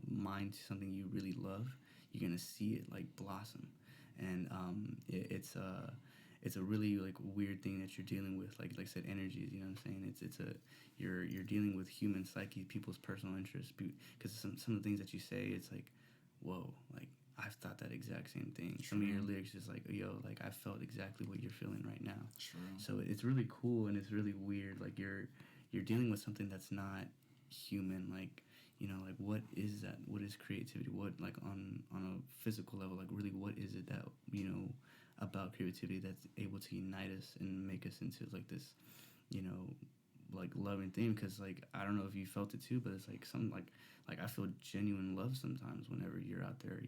mind to something you really love, you're going to see it, like, blossom. And it's a really, like, weird thing that you're dealing with. Like I said, energies, you know what I'm saying? You're dealing with human psyche, people's personal interests. Because some of the things that you say, it's like, whoa, like, I've thought that exact same thing. True. Some of your lyrics is like, yo, like I felt exactly what you're feeling right now. True. So it's really cool and it's really weird. Like you're dealing with something that's not human. Like, like what is that? What is creativity? What, like on a physical level, like really what is it that, about creativity that's able to unite us and make us into like this, like loving thing? Because like I don't know if you felt it too, but it's like some like I feel genuine love sometimes whenever you're out there,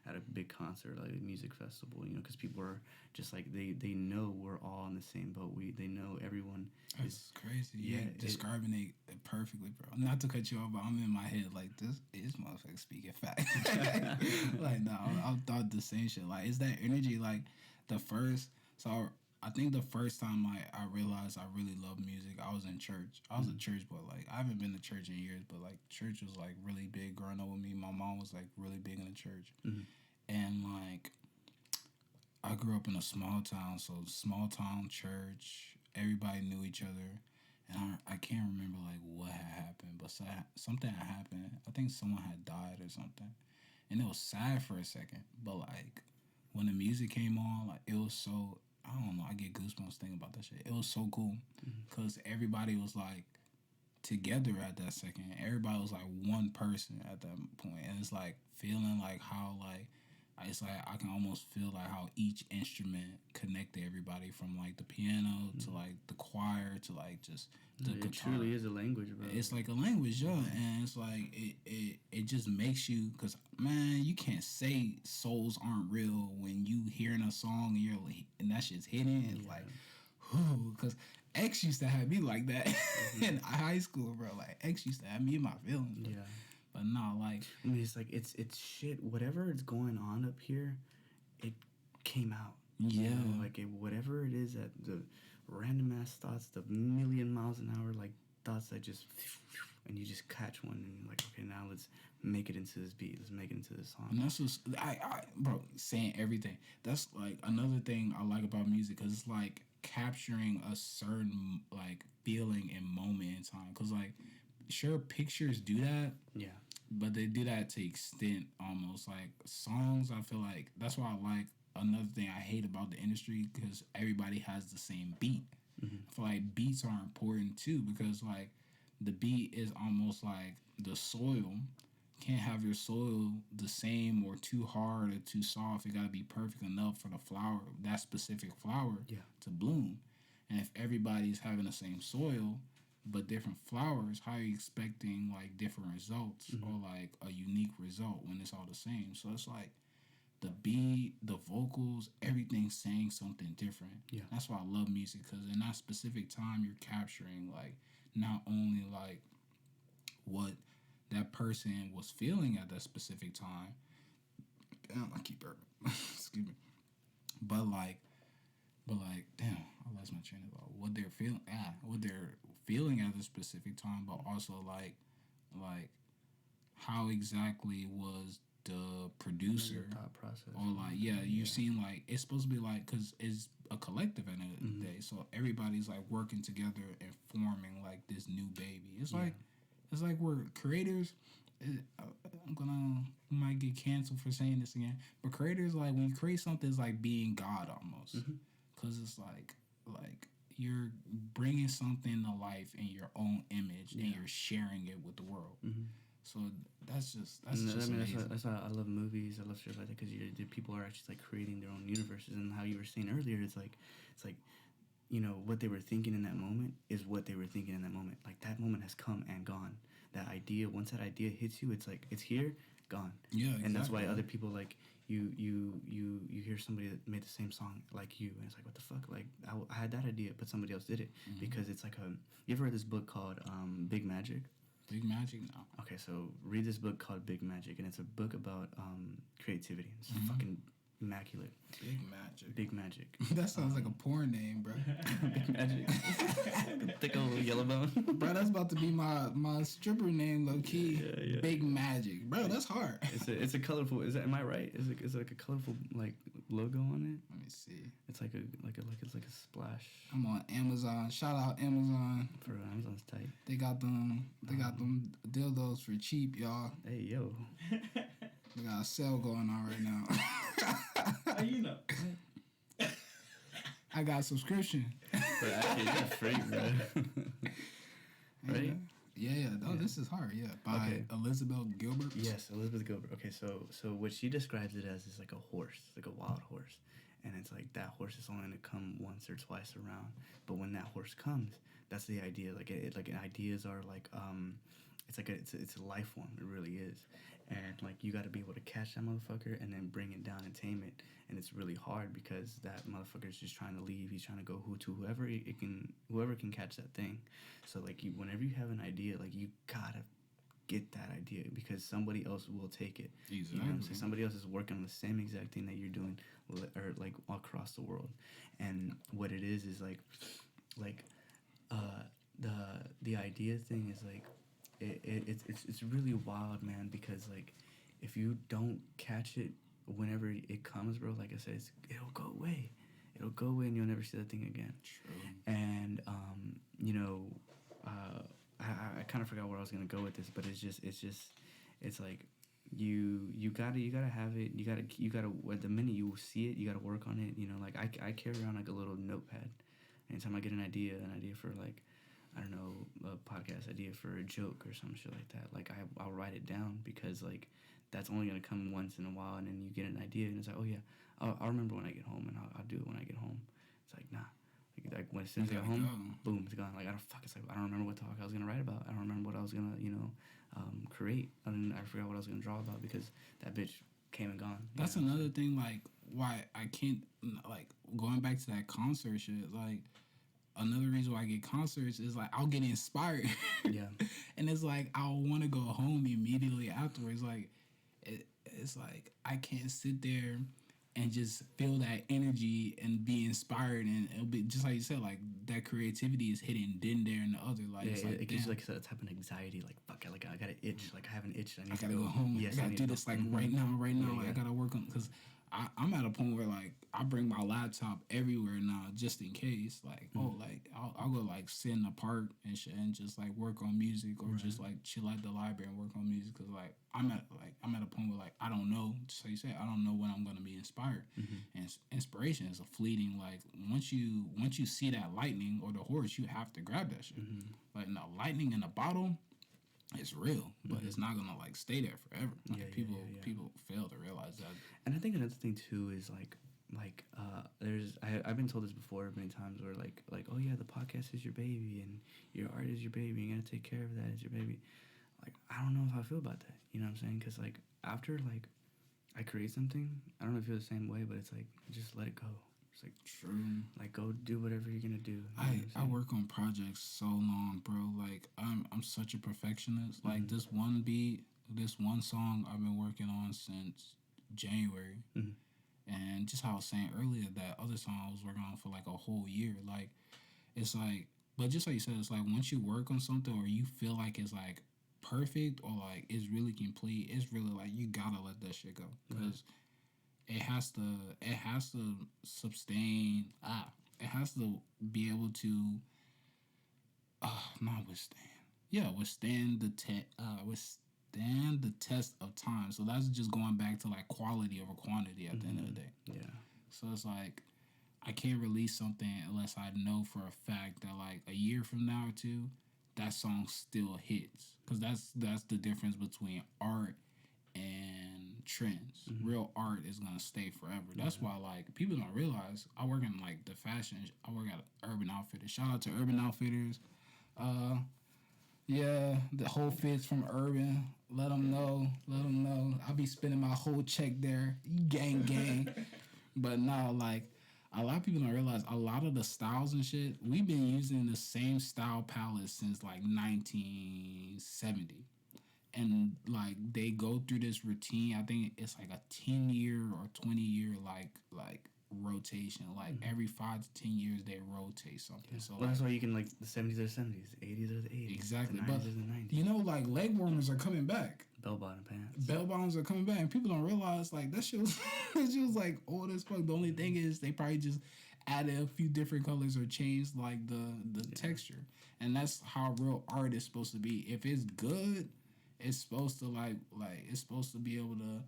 at a big concert, like a music festival, because people are just like they know we're all in the same boat. They know everyone. That's crazy. Yeah, describing it perfectly, bro. Not to cut you off, but I'm in my head like this motherfucker speaking fact. Like no, I thought the same shit. Like is that energy like the first? So I think the first time I realized I really love music, I was in church. I was a church boy. Like I haven't been to church in years, but like church was like really big growing up with me. My mom was like really big in the church, and like I grew up in a small town, so small town church. Everybody knew each other, and I can't remember like what had happened, but something had happened. I think someone had died or something, and it was sad for a second. But like when the music came on, like it was so. I don't know. I get goosebumps thinking about that shit. It was so cool because everybody was like together at that second. Everybody was like one person at that point, and it's like feeling like how like it's like I can almost feel like how each instrument connected everybody from like the piano to like the choir to like just the guitar. It truly is a language, bro. It's like a language, yeah, and it's like it just makes you, because man, you can't say souls aren't real when you hearing a song and you're like, and that shit's hitting. It's like, whoo, because X used to have me like that in high school, bro. Like X used to have me in my feelings. Bro. Yeah. But no, like I mean, it's like it's shit. Whatever is going on up here, it came out. Yeah. Like whatever it is that the random ass thoughts, the million miles an hour like thoughts that just, and you just catch one and you're like, okay, now let's make it into this beat. Let's make it into this song. And that's just bro, saying everything. That's like another thing I like about music, because it's like capturing a certain like feeling and moment in time. Because like, sure, pictures do that. Yeah. But they do that to extent almost. Like songs, I feel like that's why I like another thing I hate about the industry, because everybody has the same beat. I feel like beats are important too, because like the beat is almost like the soil can't have your soil the same or too hard or too soft. It got to be perfect enough for the flower, that specific flower, to bloom. And if everybody's having the same soil but different flowers, how are you expecting like different results or like a unique result when it's all the same? So it's like the beat, the vocals, everything's saying something different. Yeah. That's why I love music, because in that specific time you're capturing like not only like what that person was feeling at that specific time. Damn, I keep burping. Excuse me. But like, damn, I lost my train of thought. What they're feeling at a specific time, but also like how exactly was the producer thought process, or like you've seen like it's supposed to be like, because it's a collective at the end of the day, so everybody's like working together and forming like this new baby. It's like we're creators. We might get canceled for saying this again, but creators, like when you create something, it's like being God almost, because it's like you're bringing something to life in your own image and you're sharing it with the world. So that's just amazing. That's why I love movies. I love shit like that, because people are actually like creating their own universes. And how you were saying earlier, it's like you know, what they were thinking in that moment is what they were thinking in that moment. Like that moment has come and gone. That idea, once that idea hits you, it's like it's here, gone. Yeah, exactly. And that's why other people like you hear somebody that made the same song like you, and it's like, what the fuck? Like I had that idea, but somebody else did it, because it's like you ever read this book called Big Magic? Big Magic? No. Okay, so read this book called Big Magic, and it's a book about creativity. It's fucking immaculate. Big Magic. Big Magic. That sounds like a porn name, bro. Big Magic. Thick old yellow bone. Bro, that's about to be my stripper name, low key. Yeah. Big Magic, bro. That's hard. It's a colorful. Am I right? Is it like a colorful like logo on it? Let me see. It's like a splash. I'm on Amazon. Shout out Amazon. For Amazon's tight. They got them dildos for cheap, y'all. Hey yo. We got a sale going on right now. How you know? I got a subscription. But actually, it's free, bro. Right? Yeah. Oh, this is hard. Yeah, by Elizabeth Gilbert. Yes, Elizabeth Gilbert. Okay, so what she describes it as is like a horse, like a wild horse, and it's like that horse is only gonna come once or twice around. But when that horse comes, that's the idea. Like ideas are like it's a life form. It really is. And like you got to be able to catch that motherfucker and then bring it down and tame it. And it's really hard because that motherfucker is just trying to leave. He's trying to go whoever can catch that thing. So like whenever you have an idea, like you gotta get that idea, because somebody else will take it. Exactly. You know what I'm saying? Somebody else is working on the same exact thing that you're doing, or like across the world. And what it is the idea thing is like. It's really wild, man, because like if you don't catch it whenever it comes, bro, like I said, it'll go away and you'll never see that thing again. True. And you know, I kind of forgot where I was gonna go with this, but it's like you gotta have it. You gotta the minute you see it, you gotta work on it. You know, like I carry around like a little notepad. Anytime I get an idea for like, I don't know, a podcast idea for a joke or some shit like that, like I'll write it down, because like that's only gonna come once in a while, and then you get an idea and it's like, oh yeah, I'll remember when I get home, and I'll do it when I get home. It's like, nah, like when as soon as I get home, boom, it's gone. Like it's like I don't remember what talk I was gonna write about. I don't remember what I was gonna create, and I forgot what I was gonna draw about, because that bitch came and gone. That's another thing, like why I can't, like going back to that concert shit, like. Another reason why I get concerts is like I'll get inspired. Yeah. And it's like I'll want to go home immediately afterwards. Like it's like I can't sit there and just feel that energy and be inspired, and it'll be just like you said, like that creativity is hidden then there and the other. Like yeah, it's like, it gives you like a type of anxiety, like fuck, I got an itch, like I have an itch. I gotta go home. Yes, I gotta do this like right now. Yeah. I gotta work on, because I'm at a point where like I bring my laptop everywhere now just in case. Like like I'll go like sit in the park and shit and just like work on music, or just like chill at the library and work on music, because like I'm at a point where like I don't know. Just like you said, I don't know when I'm gonna be inspired. And inspiration is a fleeting. Like once you see that lightning or the horse, you have to grab that shit. Like the lightning in a bottle. it's real, but it's not gonna like stay there forever. Like, Yeah, people fail to realize that. And I think another thing too is there's I've been told this before many times where like oh yeah, the podcast is your baby and your art is your baby, you gotta take care of that as your baby. Like, I don't know if I feel about that, you know what I'm saying? Because like after like I create something, I don't know if you feel the same way, but it's like just let it go. It's like True. like go do whatever you're gonna do. You know I work on projects so long, bro. Like I'm such a perfectionist. Like this one beat, this one song I've been working on since January. And just how I was saying earlier, that other song I was working on for like a whole year. Like it's like, but just like you said, it's like once you work on something or you feel like it's like perfect or like it's really complete, it's really like you gotta let that shit go because it has to sustain. It has to be able to not withstand. Yeah, withstand the test of time. So that's just going back to like quality over quantity at the end of the day. Yeah. So it's like I can't release something unless I know for a fact that like a year from now or two, that song still hits. Because that's the difference between art and trends. Real art is gonna stay forever. That's why like people don't realize I work in like the fashion. I work at Urban Outfitters. Shout out to Urban Outfitters. Yeah, the whole fits from Urban. Let them know. I'll be spending my whole check there. Gang. But now, like, a lot of people don't realize a lot of the styles and shit, we've been using the same style palette since, like, 1970. And, like, they go through this routine. I think it's, like, a 10-year or 20-year, like rotation. Like, every 5 to 10 years, they rotate something. Yeah. So, well, that's why you can, like, the 70s are the 70s, the 80s are the 80s. Exactly. The 90s But, are the 90s. you know, like, leg warmers are coming back. Bell-bottom pants. Bell bottoms are coming back, and people don't realize like that shit was, like old as fuck. The only thing is they probably just added a few different colors or changed like the texture, and that's how real art is supposed to be. If it's good, it's supposed to like it's supposed to be able to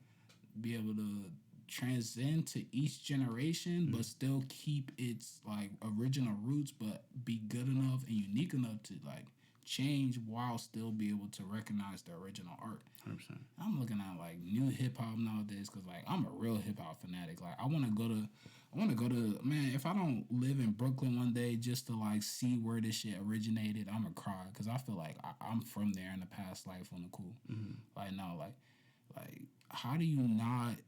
transcend to each generation, but still keep its like original roots, but be good enough and unique enough to like change while still be able to recognize the original art. 100%. I'm looking at like new hip hop nowadays because like I'm a real hip hop fanatic. Like I want to go to man. If I don't live in Brooklyn one day just to like see where this shit originated, I'ma cry because I feel like I'm from there in the past life on the cool. Like no, like how do you not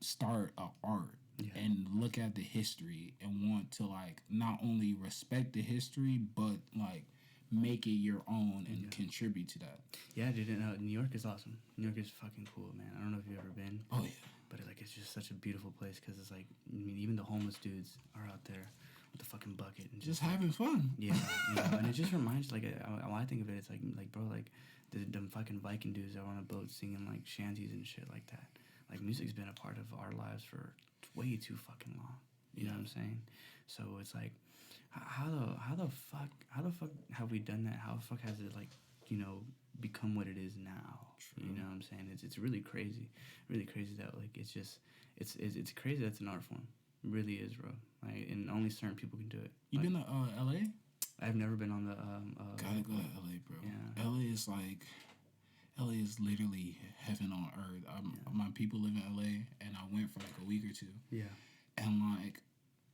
start a art and look at the history and want to like not only respect the history but like make it your own and contribute to that. Yeah, dude. New York is awesome. New York is fucking cool, man. I don't know if you've ever been. Oh yeah. But like it's just such a beautiful place because it's like I mean even the homeless dudes are out there with the fucking bucket and just having fun. Yeah, and it just reminds like when I think of it, it's like bro, like them fucking Viking dudes that are on a boat singing like shanties and shit like that. Like music's been a part of our lives for way too fucking long. You know what I'm saying? So it's like. How the fuck have we done that? How the fuck has it like become what it is now? True. You know what I'm saying? It's really crazy that like it's crazy that's an art form. It really is, bro. Like and only certain people can do it. You like, been to L.A.? I've never been on the Gotta go to L.A., bro. Yeah. L.A. is literally heaven on earth. My people live in L.A. and I went for like a week or two. Yeah. And like.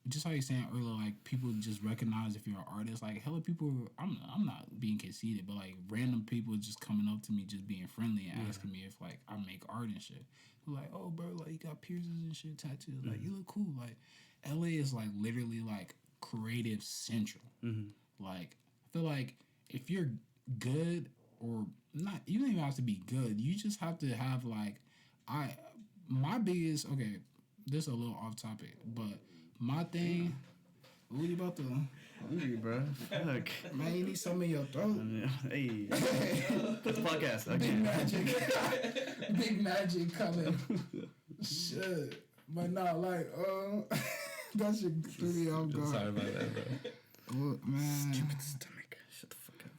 Just how you saying earlier, like people just recognize if you're an artist. Like hella people, I'm not being conceited, but like random people just coming up to me, just being friendly and asking me if like I make art and shit. They're like, oh bro, like you got piercings and shit, tattoos. Like you look cool. Like LA is like literally like creative central. Like I feel like if you're good or not, you don't even have to be good. You just have to have like my biggest this is a little off topic, but. My thing, what you about to? Hungry, bro. Fuck. Man, you need something in your throat. Hey. Put the podcast. Okay. Big magic coming. Shit. But not like, that shit threw me off guard. Sorry about that, bro. Oh, man. Stupid stomach. Shut the fuck up.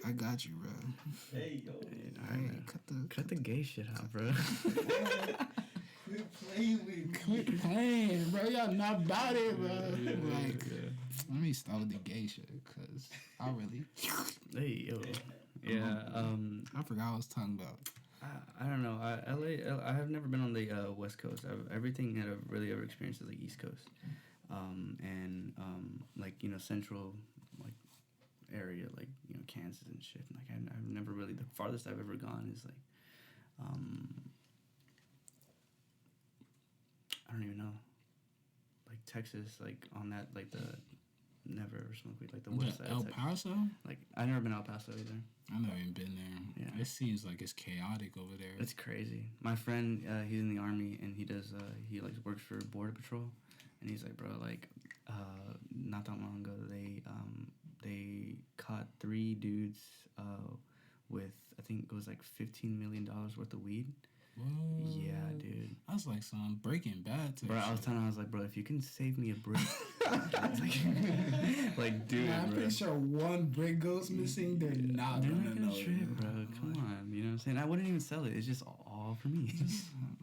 I got you, bro. Hey, yo. Hey, all right, cut the gay shit out, bro. Quit playing, bro. Y'all not about it, bro. Let me start with the gay shit, cause I really. Hey, yo. Yeah. I forgot what I was talking about. I don't know. I have never been on the West Coast. Everything that I've really ever experienced is like East Coast, and like central like area, like Kansas and shit. Like I've never really, the farthest I've ever gone is like I don't even know, like Texas, like on that, like the never ever smoked weed, like the west side El of Texas. Paso? Like I've never been to El Paso either. I've never even been there. Yeah. It seems like it's chaotic over there. It's crazy. My friend, he's in the army and he does he like works for Border Patrol, and he's like, bro, like not that long ago they caught 3 dudes with, I think it was like $15 million worth of weed. Whoa. Yeah, dude. That's like some Breaking Bad type Bro, I was shit. telling him, I was like, bro, if you can save me a brick, like, dude, Nah, I'm bro. pretty sure one brick goes missing. They're not They're gonna not gonna know. trip, bro. Come on, you know what I'm saying? I wouldn't even sell it. It's just all for me.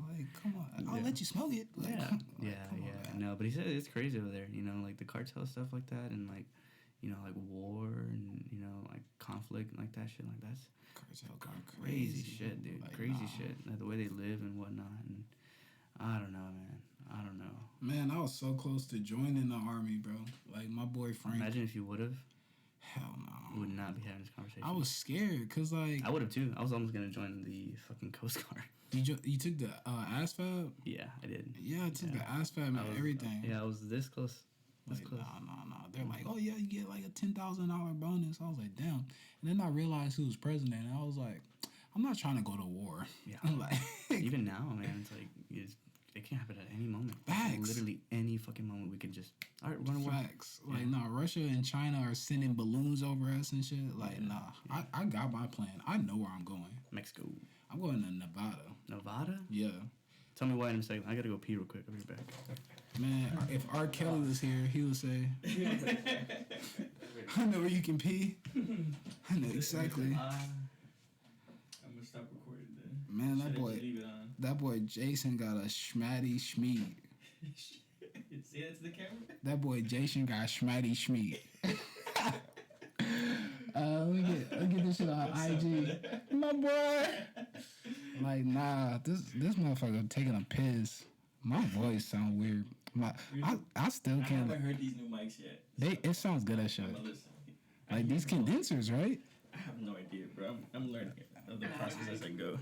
Like, come on, I'll Yeah. let you smoke it. Like, Yeah, come yeah, on, yeah. man. No, but he said it's crazy over there. Like the cartel stuff like that, and like, like war and like conflict and like that shit. Like that's Cartel going crazy shit, dude. Like, Crazy nah. shit. Like the way they live and whatnot. And I don't know, man. I don't know. Man, I was so close to joining the army, bro. Like my boy Frank. Imagine if you would have. Hell We no. would not be having this conversation. I was scared because like I would have too. I was almost gonna join the fucking Coast Guard. you took the ASVAB. Yeah, I did. Yeah, I took Yeah. the ASVAB and I was- everything. Yeah, I was this close. This Like, close. no. They're like, oh yeah, you get like a $10,000 bonus. I was like, damn. And then I realized who was president, and I was like, I'm not trying to go to war. Yeah. I'm like, Even now, man, it's like it can happen at any moment. Facts. Literally any fucking moment, we could just we're gonna war. facts. Like, Yeah. nah, Russia and China are sending balloons over us and shit. Like, Yeah. nah, I got my plan. I know where I'm going. Mexico, I'm going to Nevada. Nevada. Yeah. Tell me why in a second. I gotta go pee real quick. I'll be back. Man, if R. Kelly was here, he would say, I know where you can pee. I know exactly. I'm gonna stop recording then. Man, Should I that boy, just leave it on? that boy Jason got a schmatty schmeed. Say that to the camera. That boy Jason got schmatty schmeed. Let me get this shit on IG. My boy. Like, nah, this motherfucker taking a piss. My voice sound weird. I still I can't. haven't heard these new mics yet. It sounds good as shit. I'm gonna listen. Like these condensers, right? I have no idea, bro. I'm learning of the process as I go.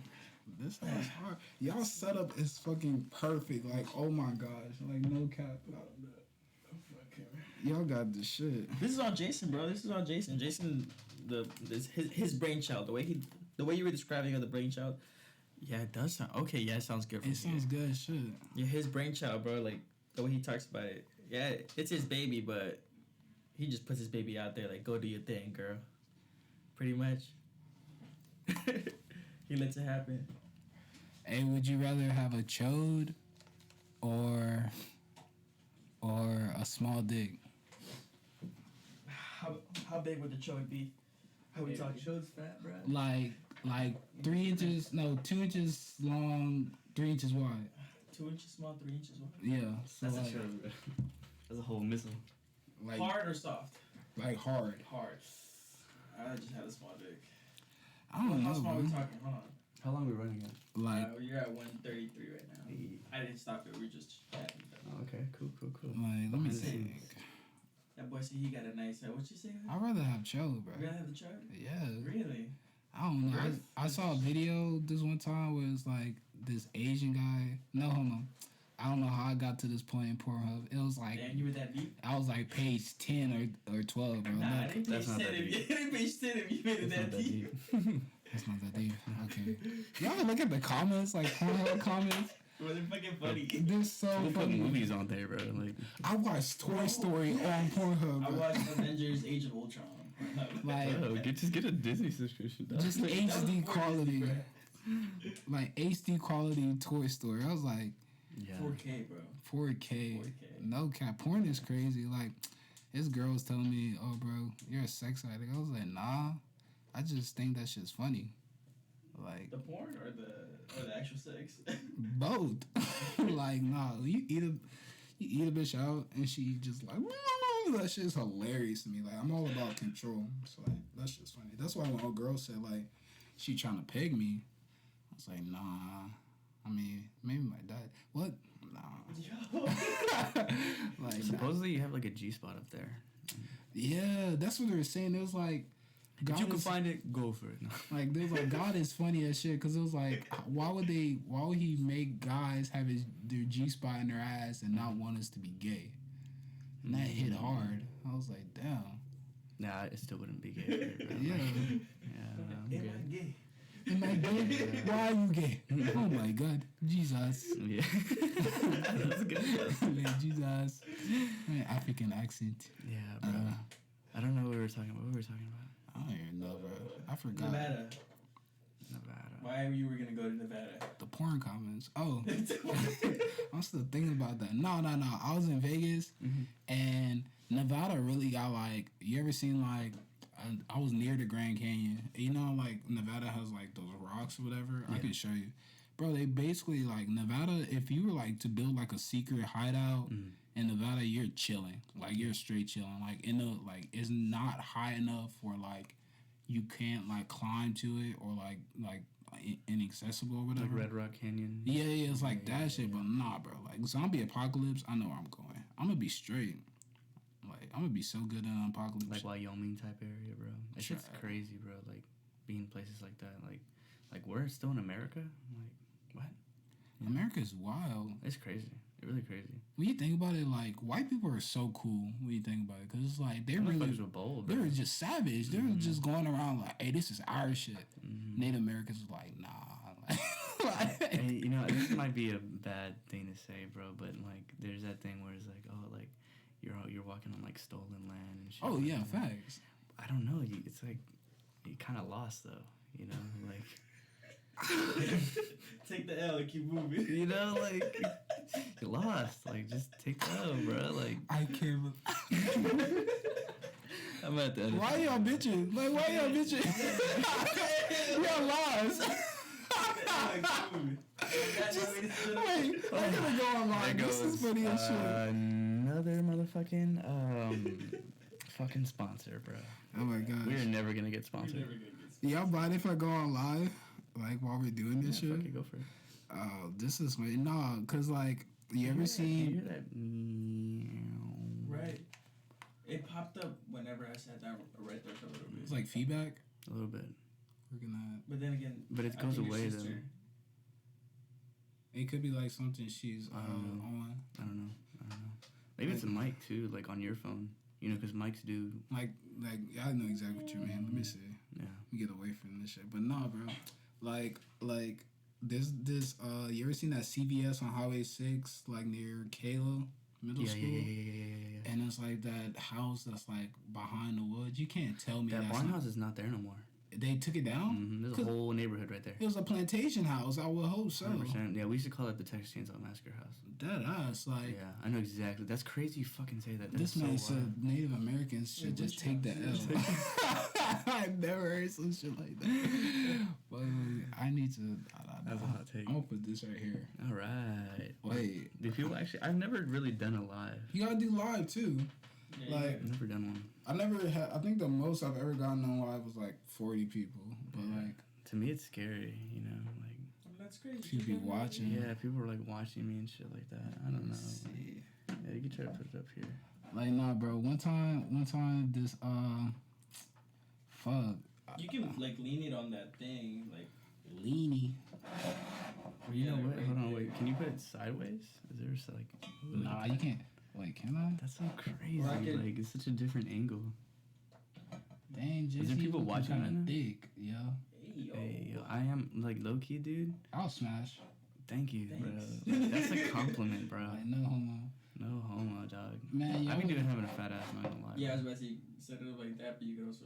This sounds hard. Y'all setup is fucking perfect. Like, oh my gosh. Like, no cap. Y'all got the shit. This is all Jason, bro. This is all Jason. Jason, his brainchild. The way you were describing the brainchild. Yeah, it does sound okay. Yeah, it sounds good. It sounds good as shit. Yeah, his brainchild, bro. Like the way he talks about it. Yeah, it's his baby, but he just puts his baby out there. Like, go do your thing, girl. Pretty much. He lets it happen. Hey, would you rather have a chode or a small dick? How big would the chode be? How we talking? Show's fat, bro. Like 3 inches, no, 2 inches long, 3 inches wide. 2 inches small, 3 inches wide. Yeah, so That's like, a show, bro. That's a whole missile. like Hard or soft? like hard. Hard. I just had a small dick. I don't How know, small are we bro. talking? Hold on. How long are we running at? Like, You're at 133 right now. I didn't stop it. We're just chatting. Oh, okay, cool. let me Behind the think. scenes. That boy said he got a nice. What you say? I'd rather have chode, bro. You gotta have the chart. Yeah. Really? I don't know. Girth? I saw a video this one time where it's like this Asian guy. No, hold on. I don't know how I got to this point in Pornhub. It was like, Damn, you were that deep? I was like page 10 or 12, bro. Nah, I Look, didn't That's page not 10 that if you deep. didn't page 10 if you made it It's not that that deep. deep. that's not that deep. Okay. Y'all look at the comments, like Pornhub comments. Bro, they're fucking funny. They're so They put funny. movies on there, bro. Like, I watched Toy Story on Pornhub, I bro. watched Avengers Age of Ultron. Like, just get a Disney subscription. Dog. just That was HD before quality. Disney, Like HD quality Toy Story. I was like, Yeah. 4K, bro. 4K. 4K. No cap. Porn is crazy. Like, this girl was telling me, oh, bro, you're a sex addict. I was like, nah. I just think that shit's funny. Like, The porn or the actual sex? both. Like, nah. You eat a bitch out and she just like, of that shit is hilarious to me. Like, I'm all about control. So, like, that's just funny. That's why when old girl said, like, she trying to peg me, I was like, nah. I mean, maybe my dad. What? Nah. Like, supposedly you have like a G spot up there. Yeah, that's what they were saying. It was like, God, if you can find it, go for it. Like, there's like, God is funny as shit, because it was like, why would he make guys have their G spot in their ass and not want us to be gay? And that hit hard. I was like, damn. Nah, it still wouldn't be gay. Yeah. I'm good. Am I gay? Am I gay? Why are you gay? Oh my God, Jesus. Yeah. That's good. Man, Jesus. Man, African accent. Yeah, bro. I don't know what we were talking about. What were we talking about? I don't even know, bro. I forgot. Nevada. Why you were gonna go to Nevada? The porn comments. Oh, I'm still thinking about that. No. I was in Vegas, and Nevada really got like. You ever seen like? I was near the Grand Canyon. You know, like Nevada has like those rocks or whatever. Yeah. I can show you, bro. They basically like Nevada. If you were like to build like a secret hideout in Nevada, you're chilling. Like you're straight chilling. Like like it's not high enough where like you can't like climb to it or like inaccessible or whatever. Like Red Rock Canyon. Yeah, it's like that shit. But nah, bro. Like zombie apocalypse, I know where I'm going. I'm gonna be straight. Like I'm gonna be so good in apocalypse. Like Wyoming type area, bro. That shit's crazy, bro. Like being places like that. Like we're still in America. Like what? America's wild. It's crazy. It's really crazy. When you think about it, like white people are so cool. When you think about it, because it's like they really were bold. They were just savage. They were just going around like, "Hey, this is our shit." Native Americans was like, "Nah." And, you know, this might be a bad thing to say, bro, but like, there's that thing where it's like, oh, like you're walking on like stolen land and shit. Oh like yeah, that. facts. I don't know. It's like you kind of lost though. You know, like. Take the L and keep moving. You know, like you lost. Like just take the L, bro. Like I can't. I'm at the end. Why y'all bitching? Like why y'all bitching? Y'all lost. Wait, I'm gonna go online. This is funny as shit. Another motherfucking fucking sponsor, bro. Oh my gosh. We're never gonna get sponsored. Y'all mind if I go on live? Like while we're doing this shit? Fuck it, go for it. Oh, this is my cause like you ever seen? You hear that? Right. It popped up whenever I sat down right there for a little bit. It's like feedback. A little bit. We're gonna. But then again, but it goes away though. It could be like something she's on. I don't know. Maybe it's a mic too, like on your phone. You know, because mics do. Like I know exactly what you mean. Let me see. Yeah. We get away from this shit, but nah, bro. Like this you ever seen that CVS on Highway 6 like near Kayla Middle School? Yeah. And it's like that house that's like behind the woods. You can't tell me that barn house is not there no more. They took it down? There's a whole neighborhood right there. It was a plantation house. I would hope so. 100%. Yeah, we used to call it the Texas Chainsaw Massacre house. That ass, like... Yeah, I know exactly. That's crazy you fucking say that. That's this man said Native Americans should just take the L. I've never heard some shit like that. But I need to... That's a hot take. I'm gonna put this right here. All right. Wait. Do people actually... I've never really done a live. You gotta do live, too. Yeah, like... I've never done one. I never had... I think the most I've ever gotten on live was like 40 people. But like... To me, it's scary, you know? Like... That's crazy. People be watching. Yeah, people were like watching me and shit like that. I don't know. Like, yeah, you can try to put it up here. Like, nah, bro. One time, this, fuck. You can, like, lean it on that thing, like... Leany. You know what? Hold on, wait. Can you put it sideways? Is there, like... Nah, you can't. Wait, can I? That's so crazy. Like, it's such a different angle. Dang, just is there people watching right now? Thick, yo. Hey, yo, I am, like, low-key, dude. I'll smash. Thank you, bro. Like, that's a compliment, bro. Like, no homo. No homo, dog. Man, I be doing having a fat ass, not gonna lie. Yeah, I was about to say, set it up like that, but you could also...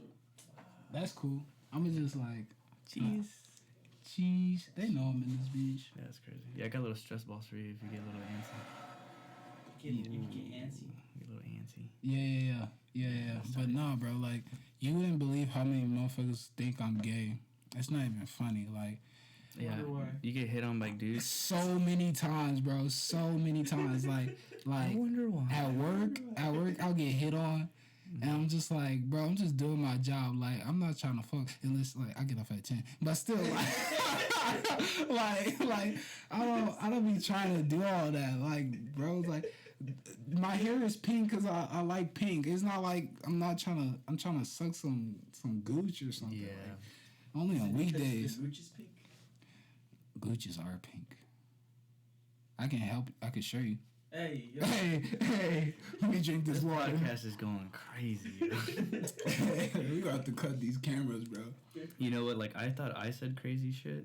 That's cool. I'm just like... Cheese. Cheese. They know I'm in this bitch. Yeah, that's crazy. Yeah, I got little stress balls for you if you get a little antsy. You get antsy. Get a little antsy. Yeah. But nah, bro, like, you wouldn't believe how many motherfuckers think I'm gay. It's not even funny. Like, Yeah, wonder why. you get hit on by dudes. So many times, bro. So many times. Like I wonder why. at work, I'll get hit on. And I'm just like, bro, I'm just doing my job. Like, I'm not trying to fuck unless like I get off at 10. But still, like I don't be trying to do all that. Like, bro, like my hair is pink because I like pink. It's not like I'm trying to suck some gooch or something. Yeah. Like, only on weekdays. The gooch is pink. Gooches are pink. I can help. I can show you. Hey, yo. Hey, let me drink this This water. podcast is going crazy. We got to cut these cameras, bro. You know what? Like, I thought I said crazy shit,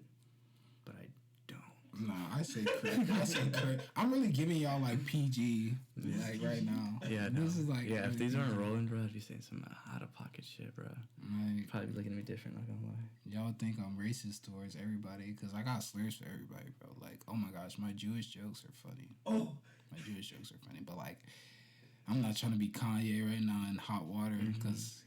but I don't. Nah, I say crazy. I'm really giving y'all like PG, like right now. Yeah, no. This is like yeah, if really these aren't PG. rolling, bro, if you're saying some out of pocket shit, bro, Like, probably be looking at me different. Not gonna lie. y'all think I'm racist towards everybody because I got slurs for everybody, bro. Like, oh my gosh, my Jewish jokes are funny. Oh, My Jewish jokes are funny, but like, I'm not trying to be Kanye right now in hot water because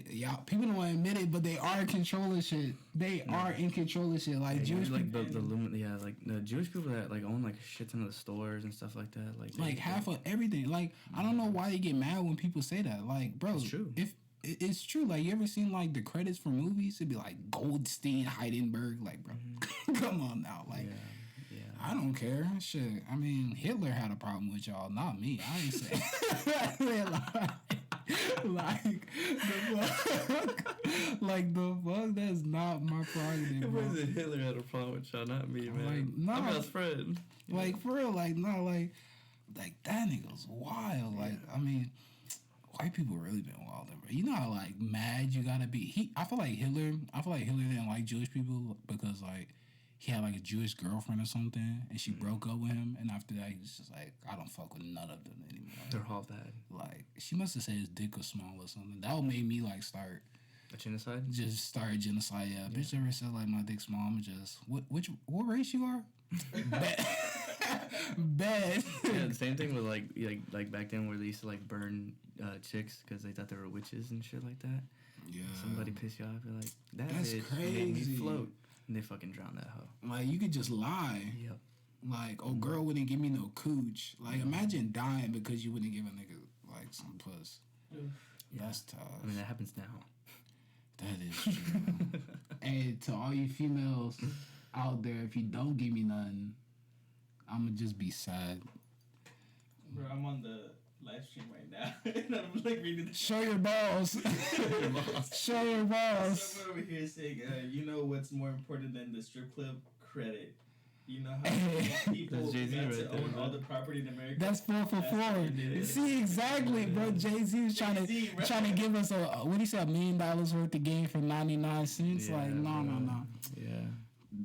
y'all people don't want to admit it, but they are in control of shit. They are in control of shit. Like Yeah, Jewish like people, like the Jewish people that like own like a shit ton of the stores and stuff like that. like half of everything. Like I don't know why they get mad when people say that. Like, bro, It's true. If it's true, like you ever seen like the credits for movies? It'd be like Goldstein, Heidenberg. Like, bro, come on now, like. Yeah. I don't care. Shit. I mean, Hitler had a problem with y'all, not me. I ain't saying like the fuck. That's not my prerogative, bro. Hitler had a problem with y'all, not me, man. Like, nah. I'm best friend. Like for real, like no, like that nigga's wild. Like I mean, white people really been wild, bro. You know how like mad you gotta be. I feel like Hitler didn't like Jewish people because like. He had like a Jewish girlfriend or something, and she broke up with him. And after that, he was just like, I don't fuck with none of them anymore. They're all bad. Like, she must have said his dick was small or something. That would make me like start A genocide? genocide. Yeah, bitch ever said like my dick's small? I'm just what race you are? Bad. Yeah, the same thing with like back then where they used to like burn chicks because they thought they were witches and shit like that. Yeah. Somebody piss you off, you're like, That's bitch made me crazy. float. And they fucking drown that hoe. Like you could just lie. Yep. Like, oh, girl wouldn't give me no cooch. Like, imagine dying because you wouldn't give a nigga like some puss. Yeah. That's tough. I mean, that happens now. That is true. And to all you females out there, if you don't give me nothing, I'ma just be sad. bro, I'm on the live stream right now, and I'm like reading the Show your balls. Show your balls. Someone over here saying, you know what's more important than the strip club? Credit. You know how people That's Jay-Z got right to there, own bro. all the property in America? That's 4 for That's 4. what they did. See exactly, bro. Jay-Z was trying Jay-Z, bro. to give us what do you say, $1 million worth of game for 99 cents? Yeah, like, no. Yeah.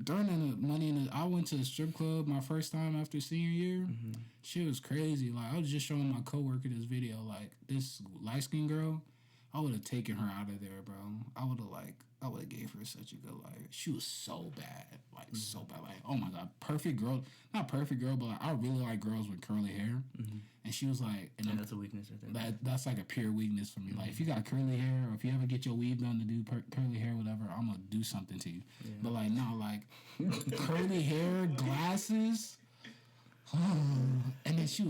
During the money I went to a strip club my first time after senior year. Mm-hmm. Shit was crazy. Like I was just showing my coworker this video. Like this light skinned girl, I would have taken her out of there, bro. I would have gave her such a good life. She was so bad, like so bad. Like oh my god, perfect girl. Not perfect girl, but like, I really like girls with curly hair. Mm-hmm. And she was like, and Yeah, that's a weakness right there. that's like a pure weakness for me. Like if you got curly hair, or if you ever get your weave done to do curly hair, whatever, I'm gonna do something to you. Yeah. But like no, like curly hair, glasses. And then she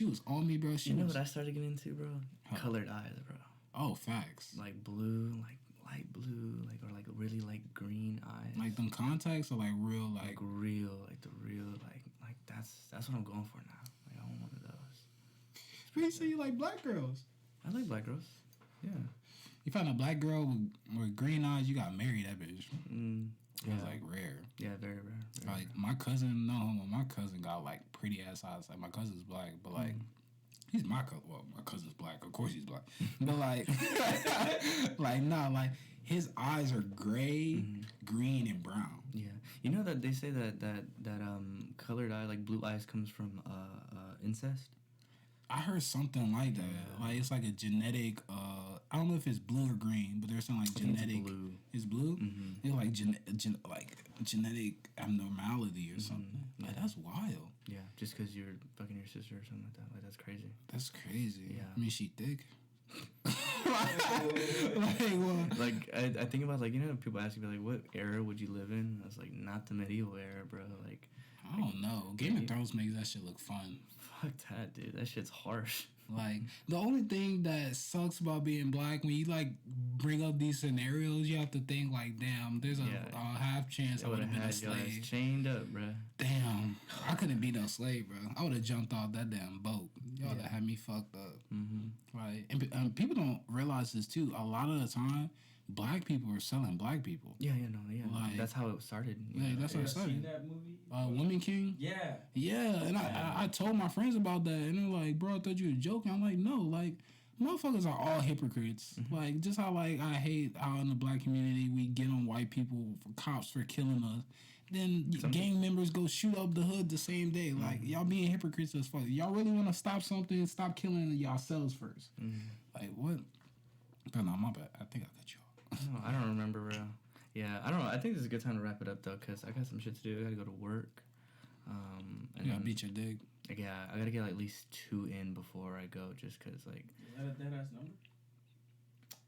was on me, bro. You know what I started getting into, bro? Huh. Colored eyes, bro. Oh, facts. Like blue, like light blue, like or like really like green eyes. Like them contacts are like real, like like real, like the real, like that's what I'm going for now. Like I want one of those. you say you like black girls. I like black girls. Yeah. You find a black girl with green eyes, you got married that bitch. It Yeah. was like rare. Yeah, very rare. Very Like my cousin, my cousin got like pretty ass eyes. Like my cousin's black, but like he's my cousin. Well, my cousin's black. Of course he's black. But like, like nah, like his eyes are gray, green, and brown. Yeah, you know that they say that colored eye, like blue eyes, comes from incest. I heard something like that. Like it's like a genetic. I don't know if it's blue or green, but there's something like I think genetic. it's blue. It's blue. Mm-hmm. It's like like genetic abnormality or something. Like Yeah. that's wild. Yeah, just because you're fucking your sister or something like that. Like that's crazy. That's crazy. Yeah. I mean, she thick. what? Like I think about like people ask me like what era would you live in? I was like not the medieval era, bro. Like I don't know. Game of Thrones makes that shit look fun. fuck that, dude. That shit's harsh. Like the only thing that sucks about being black when you like bring up these scenarios, you have to think like, damn, there's a half chance I would have been a slave. Chained up, bro. Damn, I couldn't be no slave, bro. I would have jumped off that damn boat. Y'all would have had me fucked up. Mm-hmm. Right, and people don't realize this too. A lot of the time, black people are selling black people. Yeah. Like, that's how it started. Yeah, that's how it started. Seen that movie? Women King. Yeah. Yeah, and I told my friends about that, and they're like, "Bro, I thought you were joking." I'm like, "No, like, motherfuckers are all hypocrites. Mm-hmm. Like, just how like I hate how in the black community we get on white people for cops for killing us." Then gang members go shoot up the hood the same day. Like, y'all being hypocrites as fuck. Y'all really want to stop something? Stop killing yourselves first. Like, what? But no, my bad. I think I cut you off. No, I don't remember, bro. Yeah, I don't know. I think this is a good time to wrap it up, though, because I got some shit to do. I got to go to work. And You gotta beat your dick. Yeah, I got to get at least 2 in before I go, just because, like... Is that a dead-ass number?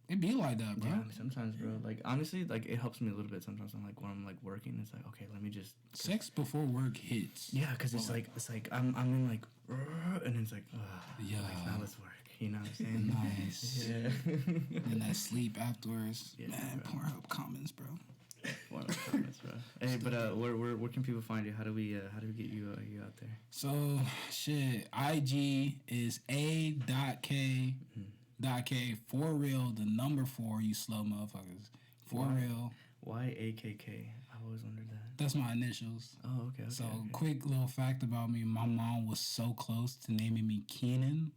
It be like that, bro. Yeah, sometimes, bro. Like, honestly, like, it helps me a little bit sometimes. I'm like, when I'm, like, working, it's like, okay, let me just... Sex before work hits. Yeah, because it's like, I'm in, like, and it's like, yeah. Like, now let's work. You know what I'm saying? Nice. Yeah. And that sleep afterwards. Yeah, man, bro. pour up comments, bro. Bro. Hey, but where can people find you? How do we get you out there? So shit, IG is a.k. For real, the number 4, you slow motherfuckers. For real. Why AKK? I've always wondered that. That's my initials. Oh, okay. So quick little fact about me: my mom was so close to naming me Keenan.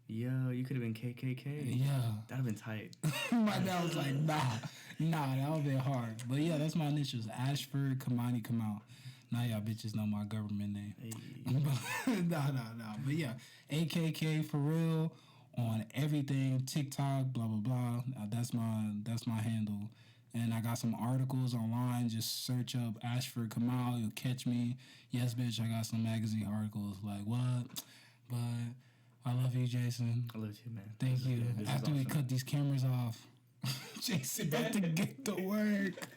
Yo, you could have been KKK. Yeah. That'd have been tight. My dad was like, nah, that would have been hard. But yeah, that's my initials. Ashford Kamani Kamal. Now y'all bitches know my government name. Hey. No. But yeah, AKK for real on everything. TikTok, blah, blah, blah. That's my handle. And I got some articles online. Just search up Ashford Kamal. You'll catch me. Yes, bitch, I got some magazine articles. Like, what? But... I love you, Jason. I love you, man. Thank you. After we cut these cameras off, Jason about to get to work.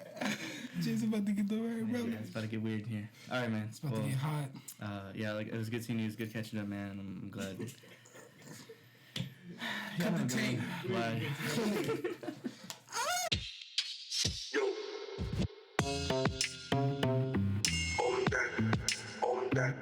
Jason about to get to work, bro. Yeah, it's about to get weird in here. All right, man. It's about to get hot. Yeah, like it was good seeing you. It was good catching up, man. I'm glad. Cut the tape. Bye. Yo. On that.